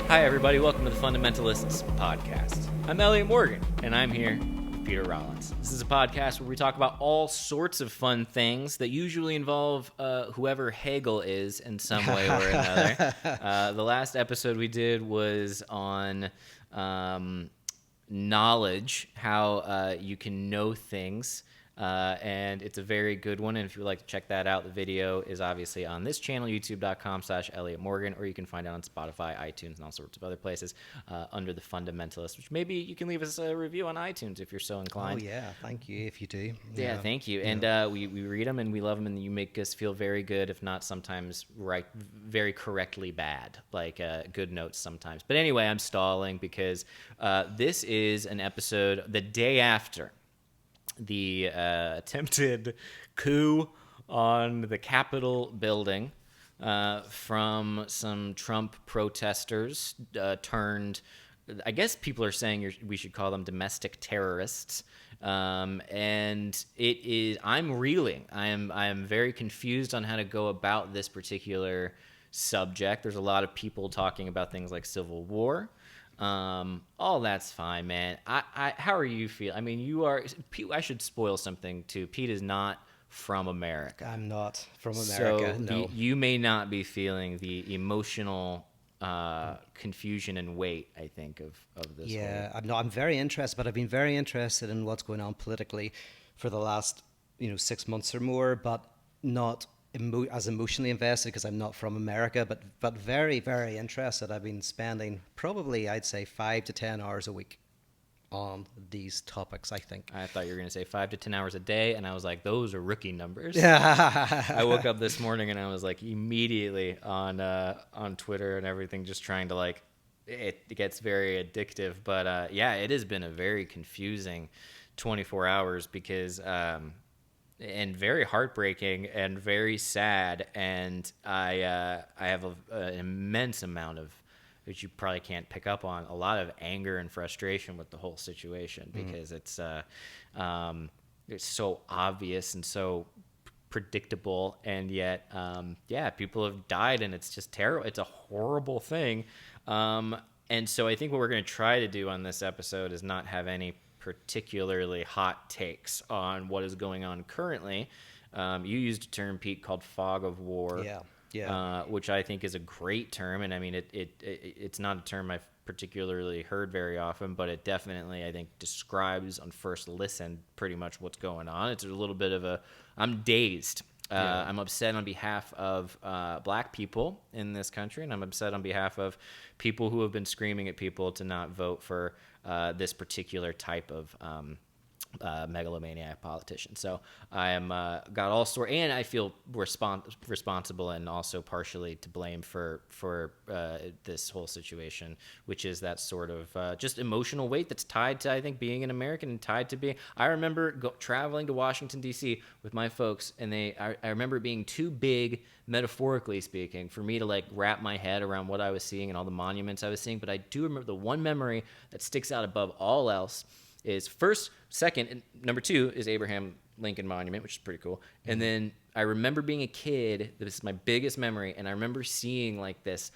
Hi, everybody. Welcome to the Fundamentalists podcast. I'm Elliott Morgan, and I'm here with Peter Rollins. This is a podcast where we talk about all sorts of fun things that usually involve whoever Hegel is in some way or another. The last episode we did was on knowledge, how you can know things. And it's a very good one. And if you would like to check that out, the video is obviously on this channel, youtube.com/Elliott Morgan, or you can find it on Spotify, iTunes, and all sorts of other places under the Fundamentalists, which maybe you can leave us a review on iTunes if you're so inclined. Oh, yeah. Thank you if you do. Yeah, thank you. And we read them and we love them, and you make us feel very good, if not sometimes very correctly bad, like good notes sometimes. But anyway, I'm stalling because this is an episode the day after the attempted coup on the Capitol building from some Trump protesters turned, I guess people are saying we should call them domestic terrorists. And it is, I'm reeling. I am very confused on how to go about this particular subject. There's a lot of people talking about things like civil war. All that's fine, man. How are you feeling? I mean, I should spoil something too. Pete is not from America. I'm not from America, so no. You may not be feeling the emotional confusion and weight, I think, of this. Yeah, I'm very interested, but I've been very interested in what's going on politically for the last, 6 months or more, but not as emotionally invested because I'm not from America, but very, very interested. I've been spending probably, I'd say, 5 to 10 hours a week on these topics, I think. I thought you were going to say 5 to 10 hours a day, and I was like, those are rookie numbers. I woke up this morning and I was like immediately on Twitter and everything, just trying to it gets very addictive. But yeah, it has been a very confusing 24 hours because and very heartbreaking and very sad, and I have an immense amount of, which you probably can't pick up on, a lot of anger and frustration with the whole situation because it's so obvious and so predictable, and yet people have died, and it's just terrible. It's a horrible thing, and so I think what we're going to try to do on this episode is not have any particularly hot takes on what is going on currently. You used a term, Pete, called fog of war, which I think is a great term. And I mean, it's not a term I've particularly heard very often, but it definitely, I think, describes on first listen pretty much what's going on. It's a little bit of I'm dazed. I'm upset on behalf of black people in this country, and I'm upset on behalf of people who have been screaming at people to not vote for this particular type of megalomaniac politician. So I am got all sorts, and I feel responsible and also partially to blame for this whole situation, which is that sort of just emotional weight that's tied to, I think, being an American and tied to being. I remember traveling to Washington D.C. with my folks, and I remember it being too big, metaphorically speaking, for me to wrap my head around what I was seeing and all the monuments I was seeing. But I do remember the one memory that sticks out above all else is second, and number 2 is Abraham Lincoln Monument, which is pretty cool. And then I remember being a kid. This is my biggest memory, and I remember seeing this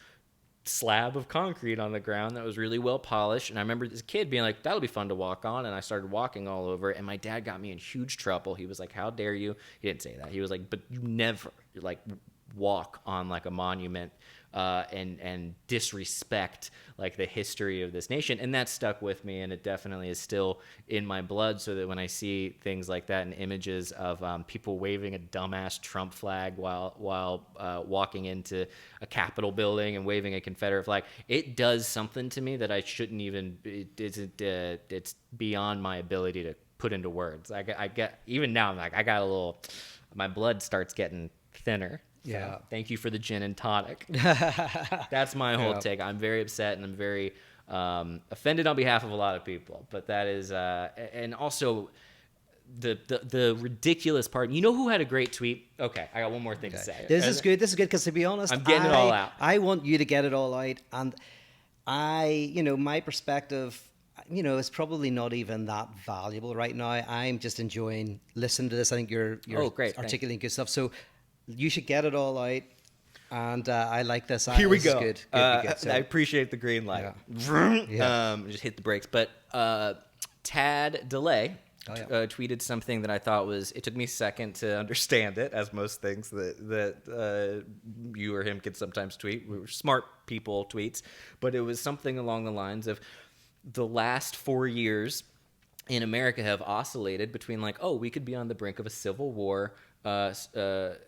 slab of concrete on the ground that was really well polished. And I remember this kid being like, that'll be fun to walk on. And I started walking all over it, and my dad got me in huge trouble. He was like, how dare you? He didn't say that. He was like, but you never walk on a monument and disrespect the history of this nation. And that stuck with me, and it definitely is still in my blood, so that when I see things like that and images of people waving a dumbass Trump flag while walking into a Capitol building and waving a Confederate flag, it does something to me that I shouldn't even, it's beyond my ability to put into words. I get, even now, I got a little, my blood starts getting thinner. Yeah. So thank you for the gin and tonic. That's my whole take. I'm very upset, and I'm very offended on behalf of a lot of people. But that is, and also the ridiculous part. You know who had a great tweet? Okay, I got one more thing to say. This is good because to be honest, I'm getting it all out. I want you to get it all out, and my perspective, is probably not even that valuable right now. I'm just enjoying listening to this. I think you're great. articulating good stuff. So you should get it all out. And I like this. Here we This is go. good. Good. So, I appreciate the green light. Yeah. Just hit the brakes. But Tad Delay Oh, yeah. tweeted something that I thought it took me a second to understand it, as most things that you or him could sometimes tweet. We were smart people tweets. But it was something along the lines of the last 4 years in America have oscillated between like, oh, we could be on the brink of a civil war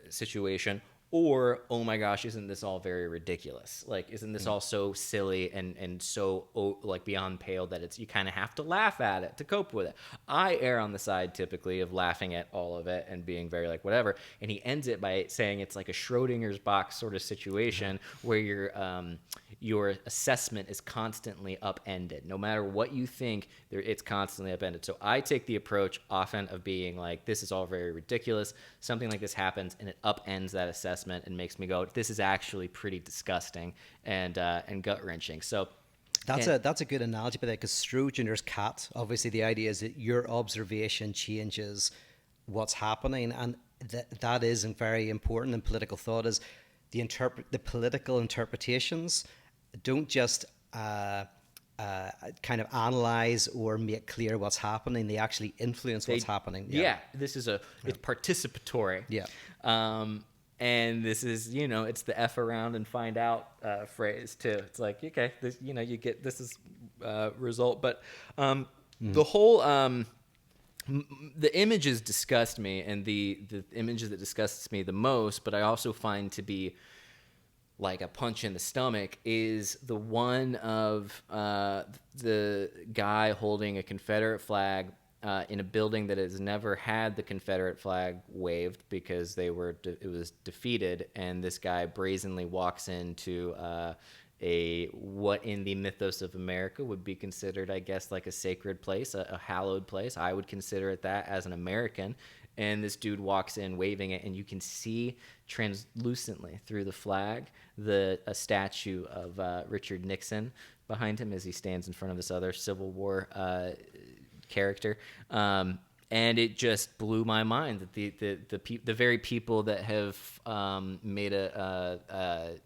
situation, or, oh my gosh, isn't this all very ridiculous? Like, isn't this all so silly and so like beyond pale that you kind of have to laugh at it to cope with it? I err on the side typically of laughing at all of it and being very like whatever. And he ends it by saying it's like a Schrodinger's box sort of situation where your assessment is constantly upended. No matter what you think, it's constantly upended. So I take the approach often of being like, this is all very ridiculous. Something like this happens and it upends that assessment and makes me go, this is actually pretty disgusting and gut-wrenching. So that's a good analogy, but because Schrodinger's cat, obviously the idea is that your observation changes what's happening, and that is very important in political thought. Is the political interpretations don't just kind of analyze or make clear what's happening; they actually influence what's happening. Yeah, this is it's participatory. Yeah. And this is, it's the F around and find out phrase too. It's like, okay, this, you get this is result, but the whole the images disgust me, and the images that disgusts me the most, but I also find to be like a punch in the stomach, is the one of the guy holding a Confederate flag in a building that has never had the Confederate flag waved because it was defeated, and this guy brazenly walks into what in the mythos of America would be considered, I guess, like a sacred place, a hallowed place. I would consider it that as an American. And this dude walks in waving it, and you can see translucently through the flag a statue of Richard Nixon behind him as he stands in front of this other Civil War character, and it just blew my mind that the very people that have made a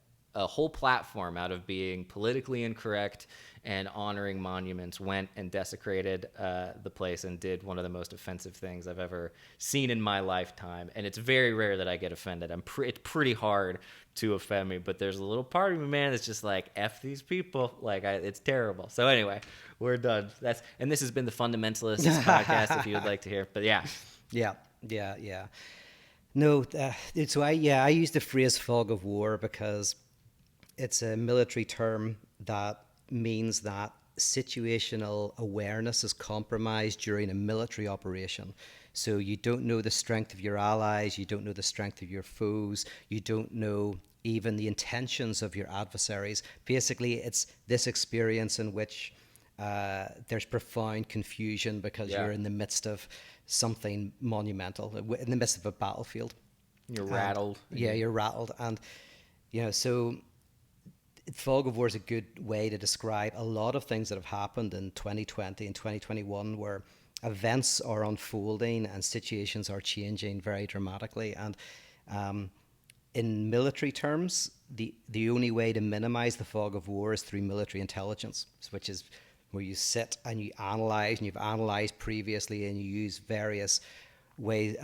whole platform out of being politically incorrect and honoring monuments went and desecrated the place and did one of the most offensive things I've ever seen in my lifetime. And it's very rare that I get offended. It's pretty hard to offend me, but there's a little part of me, man, that's just like, F these people. Like, it's terrible. So anyway, we're done. And this has been the Fundamentalists podcast, if you would like to hear. But yeah. No, so I use the phrase fog of war because it's a military term that means that situational awareness is compromised during a military operation. So you don't know the strength of your allies, you don't know the strength of your foes, you don't know even the intentions of your adversaries. Basically, it's this experience in which there's profound confusion because you're in the midst of something monumental, in the midst of a battlefield. You're rattled. Yeah, you're rattled. And, so fog of war is a good way to describe a lot of things that have happened in 2020 and 2021 where events are unfolding and situations are changing very dramatically. And in military terms, the only way to minimize the fog of war is through military intelligence, which is where you sit and you analyze, and you've analyzed previously, and you use various ways,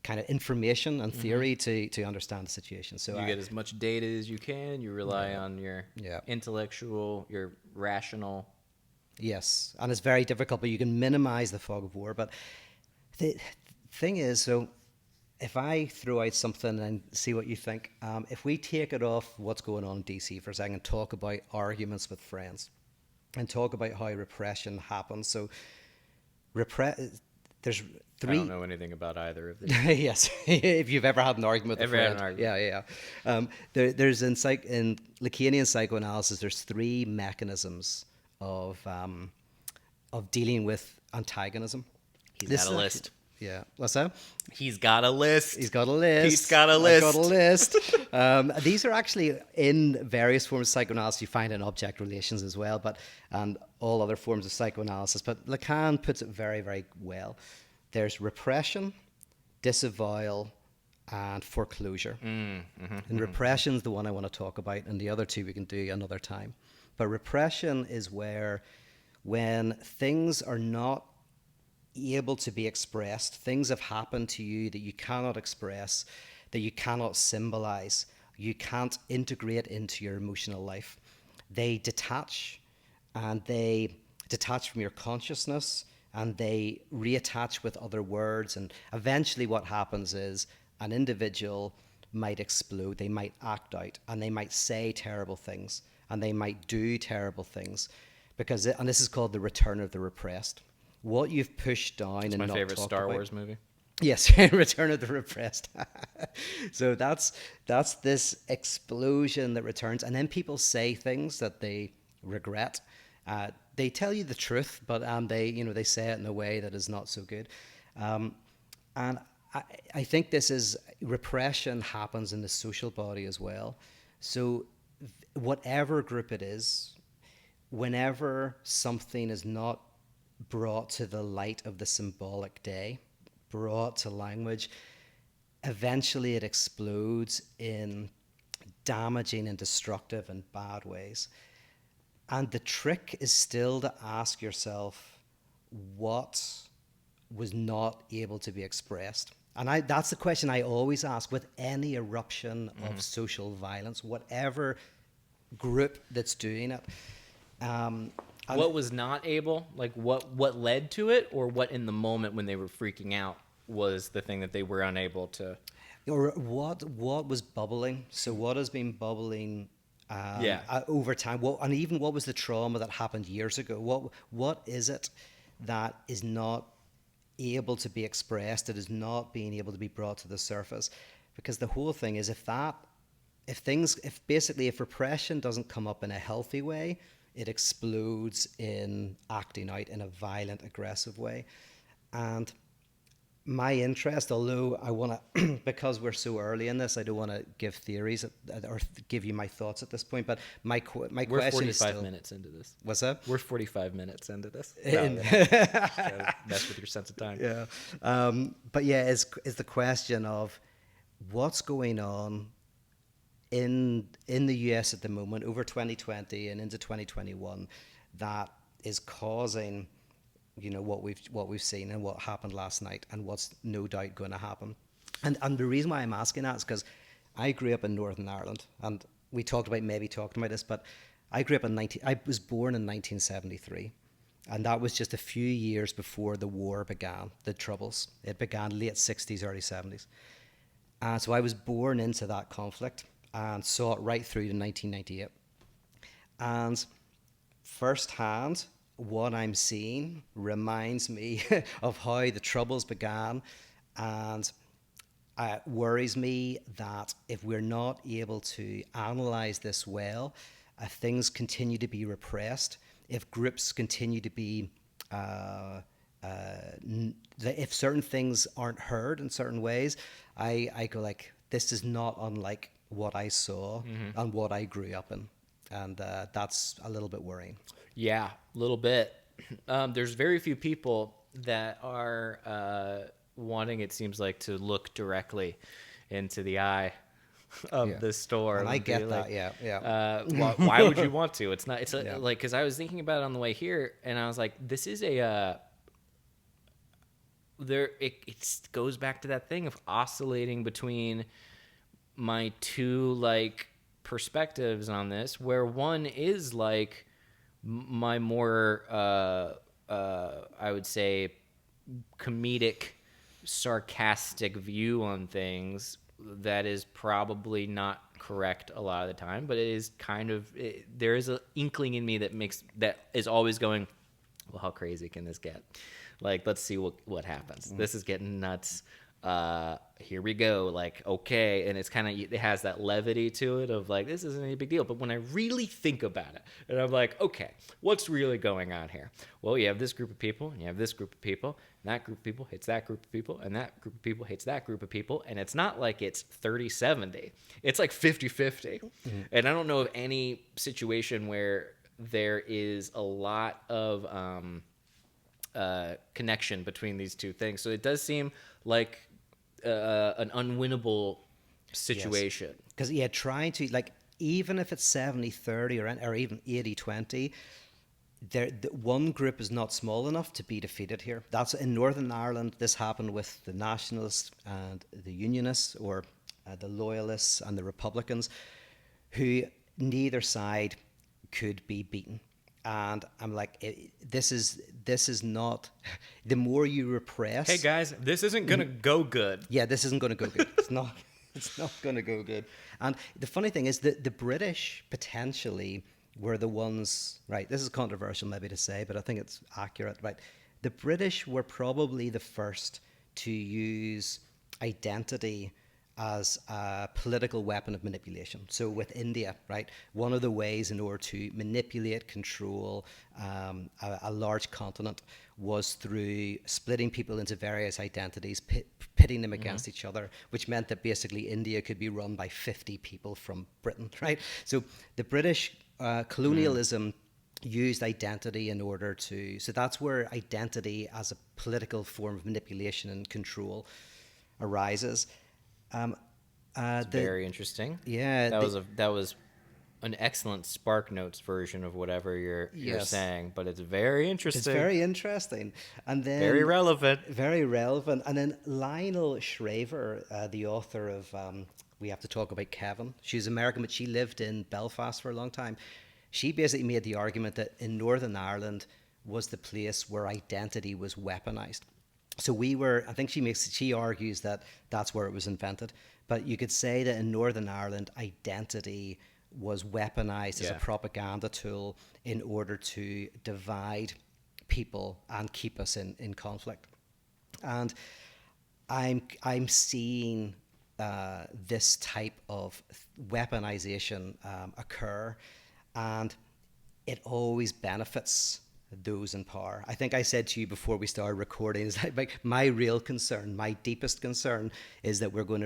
kind of information and theory to understand the situation. So you get as much data as you can. You rely on your intellectual, your rational. Yes, and it's very difficult, but you can minimize the fog of war. But the thing is, so if I throw out something and see what you think, if we take it off what's going on in DC for a second and talk about arguments with friends and talk about how repression happens. So there's three. I don't know anything about either of these. Yes, if you've ever had an argument with a friend. Yeah. There's in Lacanian psychoanalysis, there's three mechanisms of dealing with antagonism. He's got a list. Yeah. What's that? He's got a list. He's got a list. He's got a list. I've got a list. These are actually in various forms of psychoanalysis. You find in object relations as well, and all other forms of psychoanalysis. But Lacan puts it very, very well. There's repression, disavowal, and foreclosure. And repression's the one I want to talk about, and the other two we can do another time. But repression is where, when things are not able to be expressed, things have happened to you that you cannot express, that you cannot symbolize, you can't integrate into your emotional life. They detach, and they detach from your consciousness, and they reattach with other words. And eventually what happens is an individual might explode, they might act out, and they might say terrible things, and they might do terrible things, and this is called the return of the repressed. What you've pushed down It's and my not favorite talked Star about. Wars movie. Yes, Return of the Repressed. So that's this explosion that returns, and then people say things that they regret. They tell you the truth, but they say it in a way that is not so good. And I think repression happens in the social body as well. So whatever group it is, whenever something is not brought to the light of the symbolic day, brought to language, eventually it explodes in damaging and destructive and bad ways. And the trick is still to ask yourself what was not able to be expressed. And that's the question I always ask with any eruption of social violence, whatever group that's doing it. What was not able, like what led to it, or what in the moment when they were freaking out was the thing that they were unable to... Or what was bubbling? So what has been bubbling over time? And even what was the trauma that happened years ago? What is it that is not able to be expressed, that is not being able to be brought to the surface? Because the whole thing is, if repression doesn't come up in a healthy way, it explodes in acting out in a violent, aggressive way. And my interest, although I want to, because we're so early in this, I don't want to give theories or give you my thoughts at this point, but my question is still... We're 45 minutes into this. What's that? We're 45 minutes into this. Mess with your sense of time. Yeah. But yeah, is the question of what's going on in the US at the moment over 2020 and into 2021 that is causing what we've seen and what happened last night and what's no doubt going to happen. And the reason why I'm asking that is because I grew up in Northern Ireland, and we talked about this, but I grew up I was born in 1973, and that was just a few years before the war began, the Troubles. It began late 60s, early 70s. And so I was born into that conflict and saw it right through to 1998. And firsthand, what I'm seeing reminds me of how the Troubles began, and it worries me that if we're not able to analyze this well, if things continue to be repressed, if groups continue to be if certain things aren't heard in certain ways, I go like, this is not unlike what I saw and what I grew up in. And that's a little bit worrying. Yeah, a little bit. There's very few people that are wanting, it seems like, to look directly into the eye of the store. And I get like, that, yeah. Why would you want to? It's like, because I was thinking about it on the way here, and I was like, this is it goes back to that thing of oscillating between my two like perspectives on this, where one is like my more I would say comedic, sarcastic view on things that is probably not correct a lot of the time, but it is kind of there is an inkling in me that is always going, well, how crazy can this get? Like, let's see what happens. This is getting nuts. Here we go. Like, okay. And it's kind of, it has that levity to it of like, this isn't any big deal. But when I really think about it, and I'm like, okay, what's really going on here? Well, you have this group of people, and you have this group of people, and that group of people hates that group of people, and that group of people hates that group of people. And it's not like it's 30-70. It's like 50-50. And I don't know of any situation where there is a lot of connection between these two things. So it does seem like an unwinnable situation. Because trying to, like, even if it's 70-30 or even 80-20, the one group is not small enough to be defeated here. That's in Northern Ireland. This happened with the Nationalists and the Unionists, or the Loyalists and the Republicans, who neither side could be beaten. And I'm like, this is not. The more you repress, Hey guys, this isn't gonna go good. yeah, this isn't going to go good. It's not. It's not going to go good. And the funny thing is that the British potentially were the ones. Right. This is controversial maybe to say, but I think it's accurate. Right. The British were probably the first to use identity as a political weapon of manipulation. So with India, right, one of the ways in order to manipulate, control a large continent was through splitting people into various identities, pitting them against each other, which meant that basically India could be run by 50 people from Britain, right? So the British colonialism used identity in order to, so that's where identity as a political form of manipulation and control arises. Very interesting. Yeah, that was an excellent Spark Notes version of whatever you're saying, but it's very interesting. It's very interesting, and then very relevant. Very relevant. And then Lionel Shriver, the author of We Have to Talk About Kevin. She's American, but she lived in Belfast for a long time. She basically made the argument that in Northern Ireland was the place where identity was weaponized. So I think she argues that that's where it was invented. But you could say that in Northern Ireland, identity was weaponized as a propaganda tool in order to divide people and keep us in conflict. And I'm seeing this type of weaponization occur, and it always benefits those in power. I think I said to you before we started recording, is like my real concern, my deepest concern, is that we're going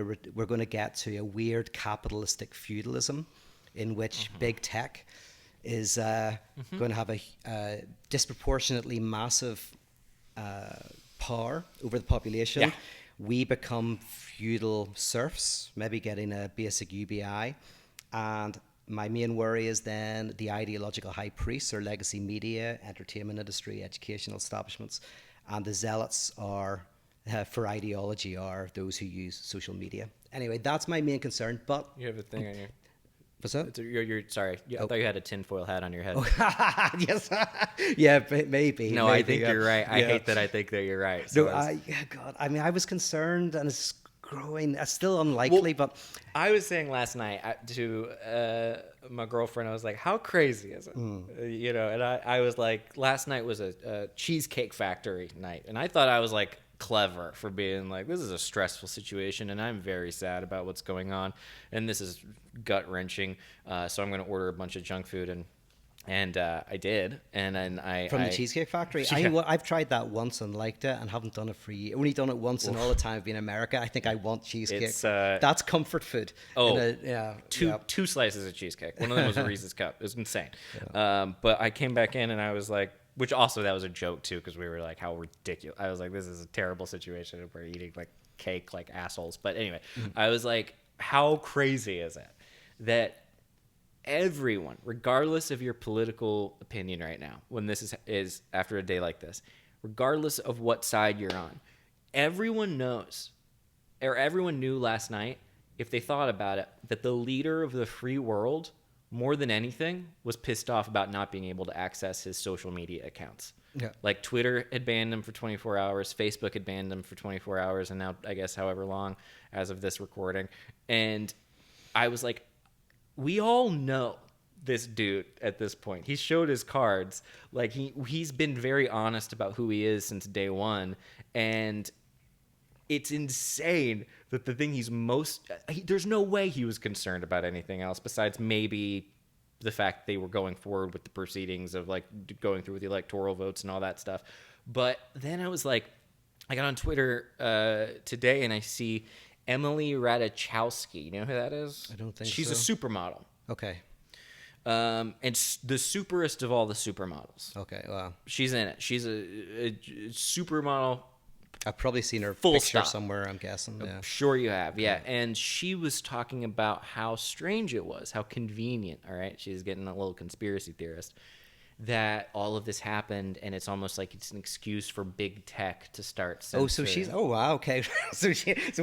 to get to a weird capitalistic feudalism, in which big tech is going to have a disproportionately massive power over the population. Yeah. We become feudal serfs, maybe getting a basic UBI, and my main worry is then the ideological high priests or legacy media, entertainment industry, educational establishments, and the zealots are for ideology are those who use social media. Anyway, that's my main concern. But You have a thing on your. what's that? You're sorry. I thought you had a tinfoil hat on your head. Yes, yeah, maybe. No, maybe, I think you're right. I hate that I think that you're right. So God, I mean, I was concerned, and it's growing. It's still unlikely, but I was saying last night to my girlfriend, I was like, how crazy is it? You know, and I was like, last night was a Cheesecake Factory night, and I thought I was like clever for being like, this is a stressful situation, and I'm very sad about what's going on, and this is gut-wrenching, so I'm going to order a bunch of junk food, and I did, and then from the Cheesecake Factory. Yeah. I've tried that once and liked it, and haven't done it for years. Only done it once in all the time I've been in America. I think I want cheesecake. That's comfort food. Oh, two slices of cheesecake. One of them was a Reese's cup. It was insane. Yeah. But I came back in, and I was like, which also that was a joke too, because we were like, how ridiculous. I was like, this is a terrible situation. We're eating like cake like assholes. But anyway, I was like, how crazy is it that everyone, regardless of your political opinion right now, when this is after a day like this, regardless of what side you're on, everyone knows, or everyone knew last night, if they thought about it, that the leader of the free world, more than anything, was pissed off about not being able to access his social media accounts. Yeah. Like Twitter had banned him for 24 hours, Facebook had banned him for 24 hours, and now I guess however long as of this recording. And I was like, we all know this dude at this point. He showed his cards. Like he's been very honest about who he is since day one, and it's insane that the thing there's no way he was concerned about anything else besides maybe the fact they were going forward with the proceedings of like going through with the electoral votes and all that stuff. But then I was like, I got on Twitter today and I see Emily Ratajkowski. You know who that is? I don't think She's so. a supermodel. Okay. And the superest of all the supermodels. Okay, wow. She's in it. She's a supermodel I've probably seen her Full picture stop. somewhere, I'm guessing. Yeah. Sure you have, yeah. And she was talking about how strange it was, how convenient, all right? She's getting a little conspiracy theorist, that all of this happened, and it's almost like it's an excuse for big tech to start censoring. Oh, so she's, oh, wow, okay. So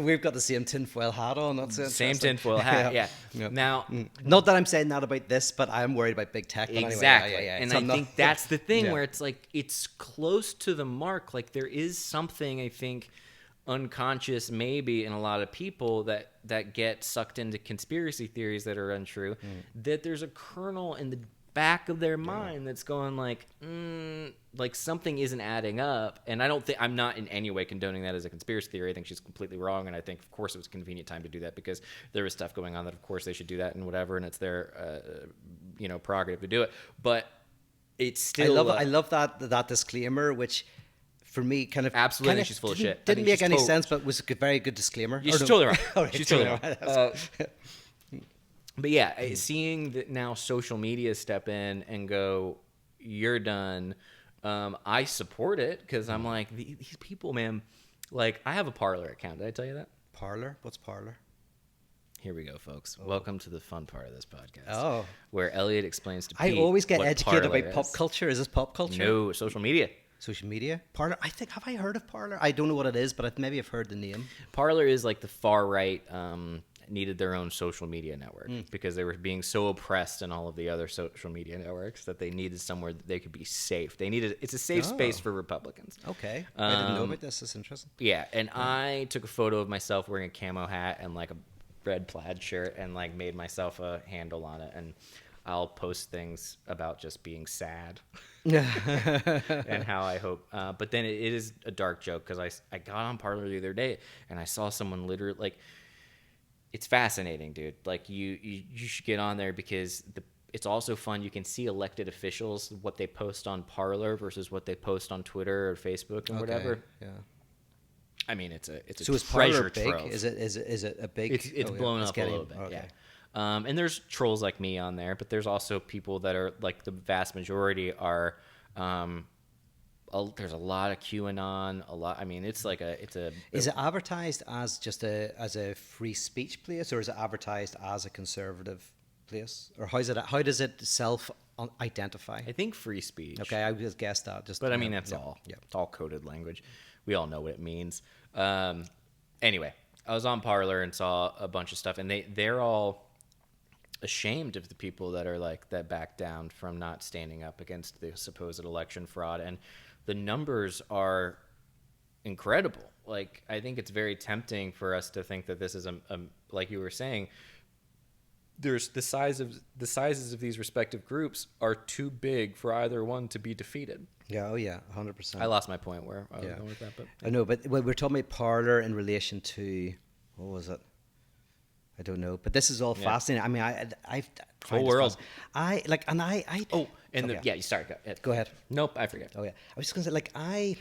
we've got the same tinfoil hat on. That's Same interesting. tinfoil hat, yeah. Yep. Now, Not that I'm saying that about this, but I'm worried about big tech. But exactly. Anyway, yeah. And So I I'm not- think that's the thing Yeah. where it's like, it's close to the mark. Like, there is something, I think, unconscious maybe in a lot of people that get sucked into conspiracy theories that are untrue, that there's a kernel in the back of their mind that's going like something isn't adding up. And I'm not in any way condoning that as a conspiracy theory. I think she's completely wrong, and I think of course it was a convenient time to do that because there was stuff going on that of course they should do that and whatever, and it's their prerogative to do it. But it's still I love that disclaimer, which for me absolutely, she's full of shit. Didn't make any sense, but was a very good disclaimer. She's totally right. All right, She's totally right. right. But yeah, seeing that now social media step in and go, you're done, I support it because I'm like, these people, man, like I have a Parler account. Did I tell you that? Parler? What's Parler? Here we go, folks. Welcome to the fun part of this podcast. Oh. Where Elliott explains to Pete I always get what educated Parler about pop is. culture. Is this pop culture? No, social media. Social media? Parler? Have I heard of Parler? I don't know what it is, but maybe I've heard the name. Parler is like the far right needed their own social media network because they were being so oppressed in all of the other social media networks that they needed somewhere that they could be safe. It's a safe space for Republicans. Okay. I didn't know about this. It's interesting. Yeah, and I took a photo of myself wearing a camo hat and like a red plaid shirt and like made myself a handle on it, and I'll post things about just being sad and how I hope. But then it is a dark joke because I got on Parler the other day and I saw someone literally like. It's fascinating, dude. Like you should get on there because it's also fun. You can see elected officials, what they post on Parler versus what they post on Twitter or Facebook and whatever. Yeah. I mean, it's a So is treasure Parler big? trove. Is it a big? It's blown up a little bit. Okay. Yeah. And there's trolls like me on there, but there's also people that are like the vast majority are. There's a lot of QAnon. I mean, it's like Is it advertised as just as a free speech place, or is it advertised as a conservative place, or how does it self identify? I think free speech. Okay, I just guessed that. But I mean, that's yeah, all. Yeah. It's all coded language. We all know what it means. Anyway, I was on Parler and saw a bunch of stuff, and they're all ashamed of the people that are like that back down from not standing up against the supposed election fraud, and the numbers are incredible. Like, I think it's very tempting for us to think that this is like you were saying, there's the sizes of these respective groups are too big for either one to be defeated. Yeah, oh yeah, 100%. I lost my point where I was going with that, but I know, but we're talking about Parler in relation to what was it? I don't know, but this is all fascinating. I mean, I've whole world. You start. Go ahead. Nope, I forget. Oh yeah, I was just gonna say, like, I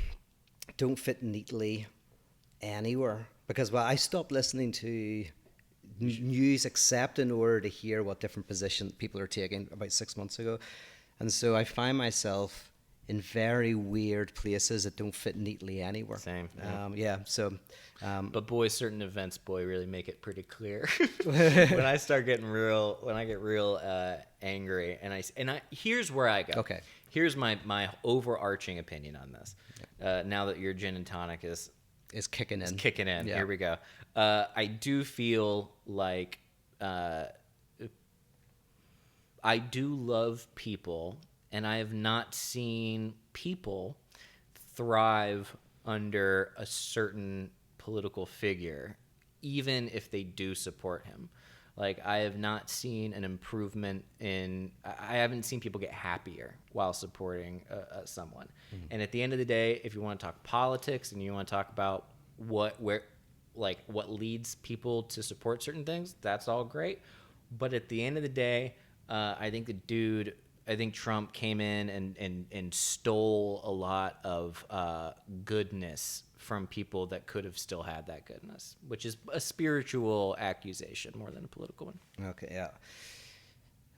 don't fit neatly anywhere because I stopped listening to news except in order to hear what different positions people are taking about 6 months ago, and so I find myself in very weird places that don't fit neatly anywhere. Same. But boy, certain events, really make it pretty clear. when I get real angry, and I here's where I go. Okay. Here's my overarching opinion on this. Now that your gin and tonic is kicking in. Yeah. Here we go. I do feel like I do love people. And I have not seen people thrive under a certain political figure, even if they do support him. Like, I have not seen an improvement I haven't seen people get happier while supporting someone. Mm-hmm. And at the end of the day, if you want to talk politics and you want to talk about what leads people to support certain things, that's all great. But at the end of the day, I think Trump came in and stole a lot of goodness from people that could have still had that goodness, which is a spiritual accusation more than a political one. Okay, yeah.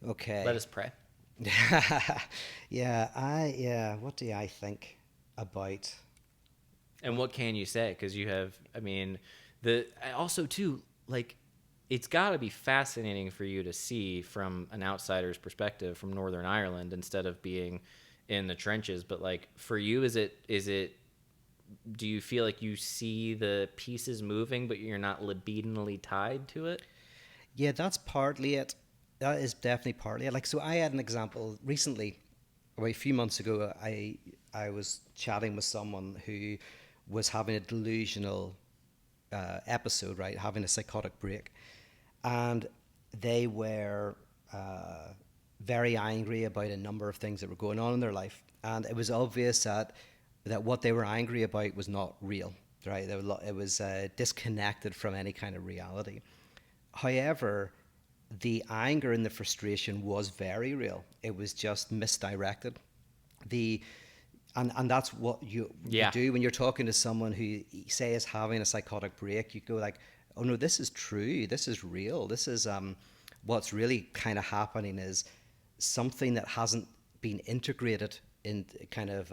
Okay. Let us pray. What do I think about And what can you say? Because you have, I mean, also too, like, it's got to be fascinating for you to see from an outsider's perspective from Northern Ireland instead of being in the trenches. But like for you, is it? Do you feel like you see the pieces moving, but you're not libidinally tied to it? Yeah, that's partly it. That is definitely partly it. Like, so I had an example recently, a few months ago. I was chatting with someone who was having a delusional episode, right, having a psychotic break, and they were very angry about a number of things that were going on in their life, and it was obvious that what they were angry about was not real, right? It was disconnected from any kind of reality. However, the anger and the frustration was very real. It was just misdirected. The and that's what you do when you're talking to someone who, say, is having a psychotic break. You go like, oh no, this is true. This is real. This is what's really kind of happening is something that hasn't been integrated in kind of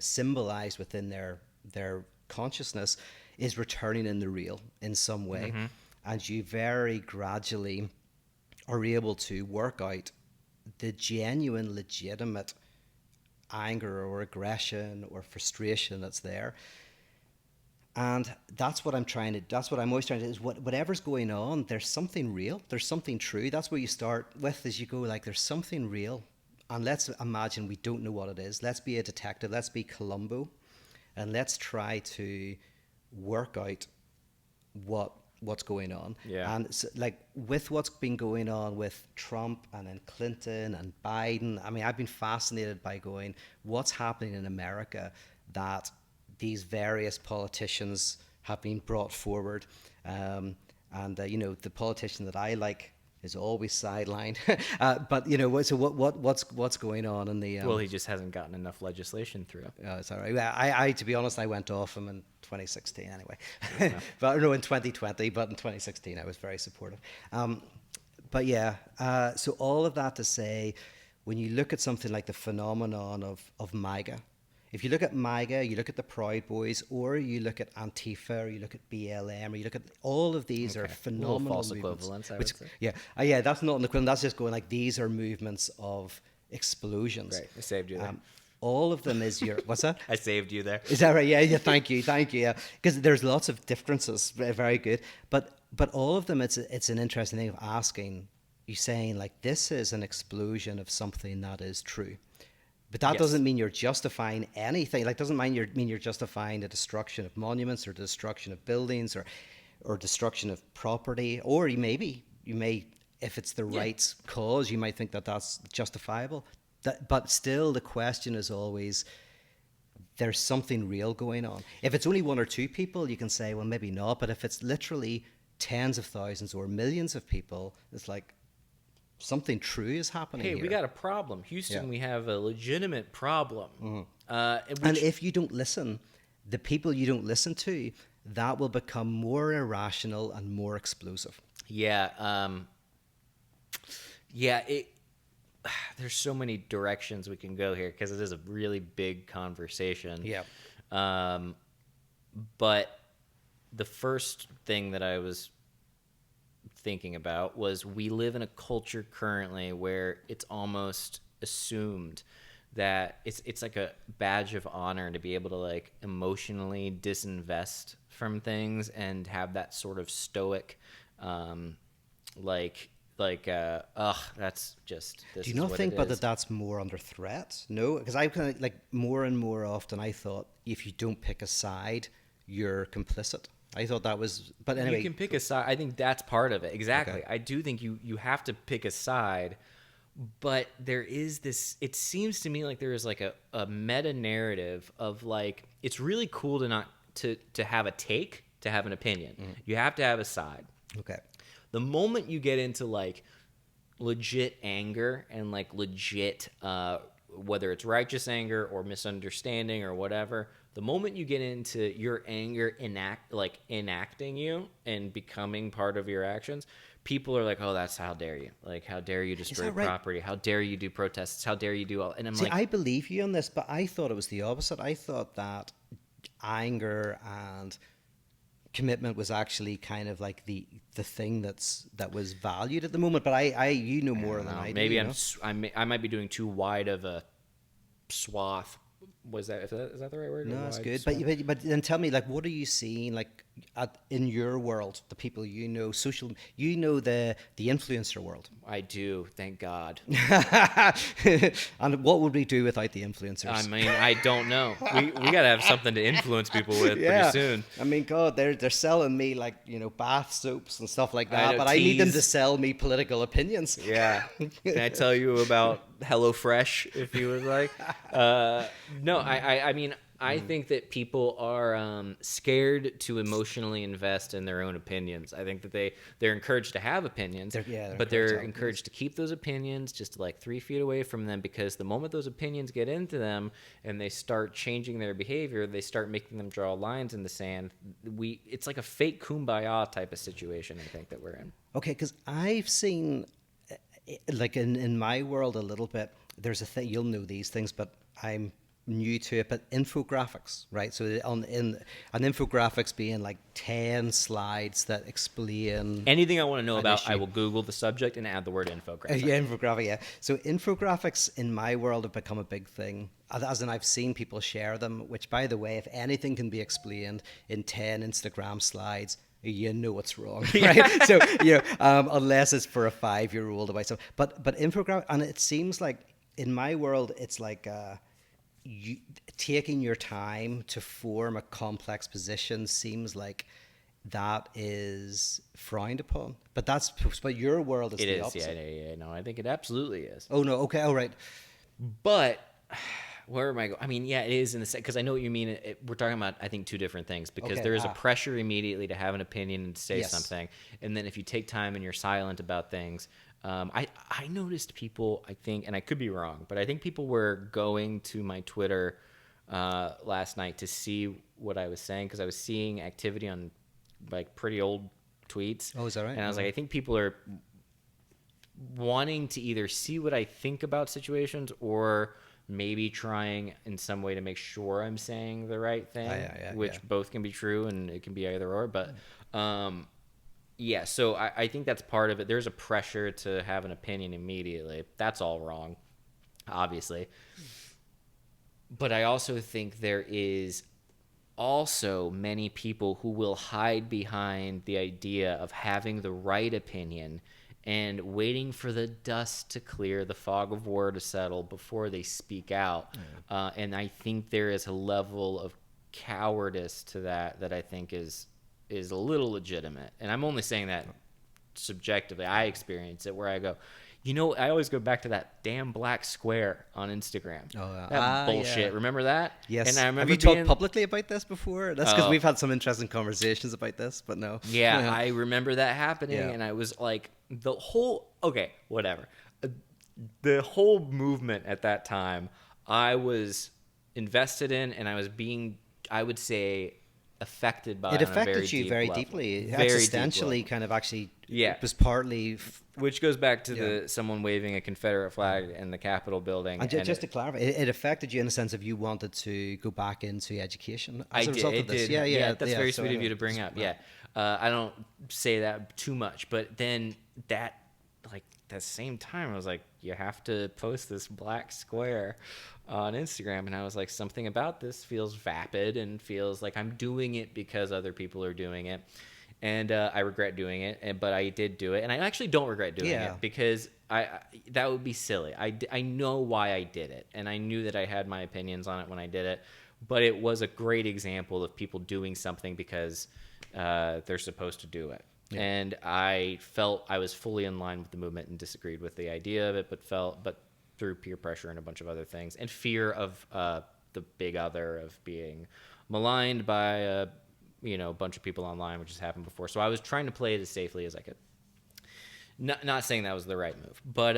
symbolized within their consciousness is returning in the real in some way. Mm-hmm. And you very gradually are able to work out the genuine, legitimate anger or aggression or frustration that's there. And that's what I'm always trying to do is whatever's going on, there's something real, there's something true. That's where you start with, as you go like, there's something real. And let's imagine we don't know what it is. Let's be a detective, let's be Columbo, and let's try to work out what's going on. Yeah. And so, like, with what's been going on with Trump and then Clinton and Biden, I mean, I've been fascinated by going, what's happening in America that these various politicians have been brought forward. The politician that I like is always sidelined. But, so what's going on in the... well, he just hasn't gotten enough legislation through. It's all right. I to be honest, I went off him in 2016 anyway. But no, in 2020, but in 2016 I was very supportive. But yeah, so all of that to say, when you look at something like the phenomenon of MAGA, if you look at MAGA, you look at the Proud Boys, or you look at Antifa, or you look at BLM, or you look at all of these are phenomenal false movements. Equivalents, I would say. Yeah, that's not an equivalent. That's just going like, these are movements of explosions. Right, I saved you there. All of them is your... What's that? I saved you there. Is that right? Yeah, thank you. Yeah. Because there's lots of differences. Very good. But all of them, it's an interesting thing of asking, you saying like, this is an explosion of something that is true. But that doesn't mean you're justifying anything. Like, doesn't mean you're justifying the destruction of monuments or the destruction of buildings or destruction of property. Or you may, if it's the right cause, you might think that that's justifiable. But still, the question is always, there's something real going on. If it's only one or two people, you can say, well, maybe not. But if it's literally tens of thousands or millions of people, it's like, something true is happening here. We got a problem. Houston, we have a legitimate problem. Mm-hmm. And if you don't listen, the people you don't listen to, that will become more irrational and more explosive. There's so many directions we can go here because it is a really big conversation. But the first thing that I was thinking about was, we live in a culture currently where it's almost assumed that it's like a badge of honor to be able to like emotionally disinvest from things and have that sort of stoic that's just this. Do you not think but that's more under threat? No, because I kind of like more and more often I thought if you don't pick a side, you're complicit. I thought that was, but anyway. You can pick a side. I think that's part of it. Exactly. Okay. I do think you have to pick a side, but there is this, it seems to me like there is like a meta narrative of like, it's really cool to have a take, to have an opinion. Mm-hmm. You have to have a side. Okay. The moment you get into like legit anger and like legit, whether it's righteous anger or misunderstanding or whatever, the moment you get into your anger enacting you and becoming part of your actions, people are like, oh, that's how dare you. Like, how dare you destroy property? How dare you do protests? How dare you do all... And I'm like... I believe you on this, but I thought it was the opposite. I thought that anger and commitment was actually kind of like the thing that was valued at the moment. But I you know more than I do. Maybe you know? I might be doing too wide of a swath. Is that the right word? No, that's Wide good. swath? But then tell me, like, what are you seeing, like, in your world, the people the influencer world. I do, thank God. And what would we do without the influencers? I mean, I don't know. We got to have something to influence people with pretty soon. I mean, God, they're selling me, like, bath soaps and stuff like that, know, but I need them to teas. sell me political opinions. Yeah. Can I tell you about HelloFresh if you would like? No, I mean, I think that people are scared to emotionally invest in their own opinions. I think that they're encouraged to have opinions, but they're encouraged to keep those opinions just like 3 feet away from them, because the moment those opinions get into them and they start changing their behavior, they start making them draw lines in the sand. It's like a fake kumbaya type of situation, I think, that we're in. Okay, because I've seen, like, in my world a little bit, there's a thing, you'll know these things, but I'm new to it, but infographics, right? So an infographics being like 10 slides that explain anything I want to know about, issue. I will Google the subject and add the word infographic. Yeah, infographic, yeah. So infographics in my world have become a big thing. As in, I've seen people share them, which, by the way, if anything can be explained in 10 Instagram slides, you know what's wrong, right? So, unless it's for a 5-year-old about something. But infographic, and it seems like in my world, it's like you taking your time to form a complex position seems like that is frowned upon. But your world is It the is, opposite. yeah. No, I think it absolutely is. Oh no, okay, all right. But where am I going? I mean, yeah, it is in the because I know what you mean. We're talking about, I think, two different things, because Okay, there is a pressure immediately to have an opinion and to say Yes. something, and then if you take time and you're silent about things. I noticed people, I think, and I could be wrong, but I think people were going to my Twitter last night to see what I was saying, because I was seeing activity on like pretty old tweets. Oh, is that right? And I was like, I think people are wanting to either see what I think about situations, or maybe trying in some way to make sure I'm saying the right thing, which both can be true, and it can be either or. But yeah, so I think that's part of it. There's a pressure to have an opinion immediately. That's all wrong, obviously. But I also think there is also many people who will hide behind the idea of having the right opinion and waiting for the dust to clear, the fog of war to settle before they speak out. And I think there is a level of cowardice to that I think is a little legitimate. And I'm only saying that subjectively. I experience it where I go, I always go back to that damn black square on Instagram. That bullshit. Yeah. Remember that? Yes. And I remember Have you talked publicly about this before? That's because we've had some interesting conversations about this, but no. Yeah, I remember that happening, and I was like, the whole movement at that time, I was invested in, and I was being, I would say, affected by it. Affected you very level. deeply. Very existentially, deep kind of actually. Yeah. It was partly. Which goes back to someone waving a Confederate flag in the Capitol building. And just to clarify, it affected you in the sense of you wanted to go back into education as a result of this. Yeah, that's very sweet of you to bring up. Yeah, I don't say that too much, but then that same time, I was like, you have to post this black square on Instagram, and I was like, something about this feels vapid and feels like I'm doing it because other people are doing it. And I regret doing it, but I did do it. And I actually don't regret doing it, because that would be silly. I know why I did it, and I knew that I had my opinions on it when I did it. But it was a great example of people doing something because they're supposed to do it. Yeah. And I felt I was fully in line with the movement and disagreed with the idea of it, but through peer pressure and a bunch of other things, and fear of the big other, of being maligned by a bunch of people online, which has happened before. So I was trying to play it as safely as I could. Not saying that was the right move, but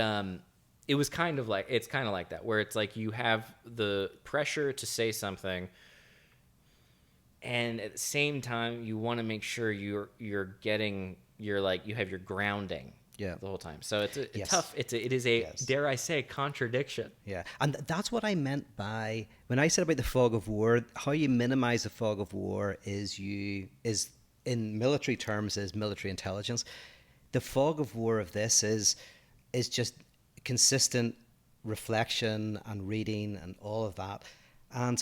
it was kind of like that, where it's like you have the pressure to say something, and at the same time you want to make sure you have your grounding, Yeah. the whole time. So it's a Yes. tough. It is a Yes. dare I say contradiction. Yeah, and that's what I meant by when I said about the fog of war. How you minimize the fog of war is in military terms is military intelligence. The fog of war of this is just consistent reflection and reading and all of that. And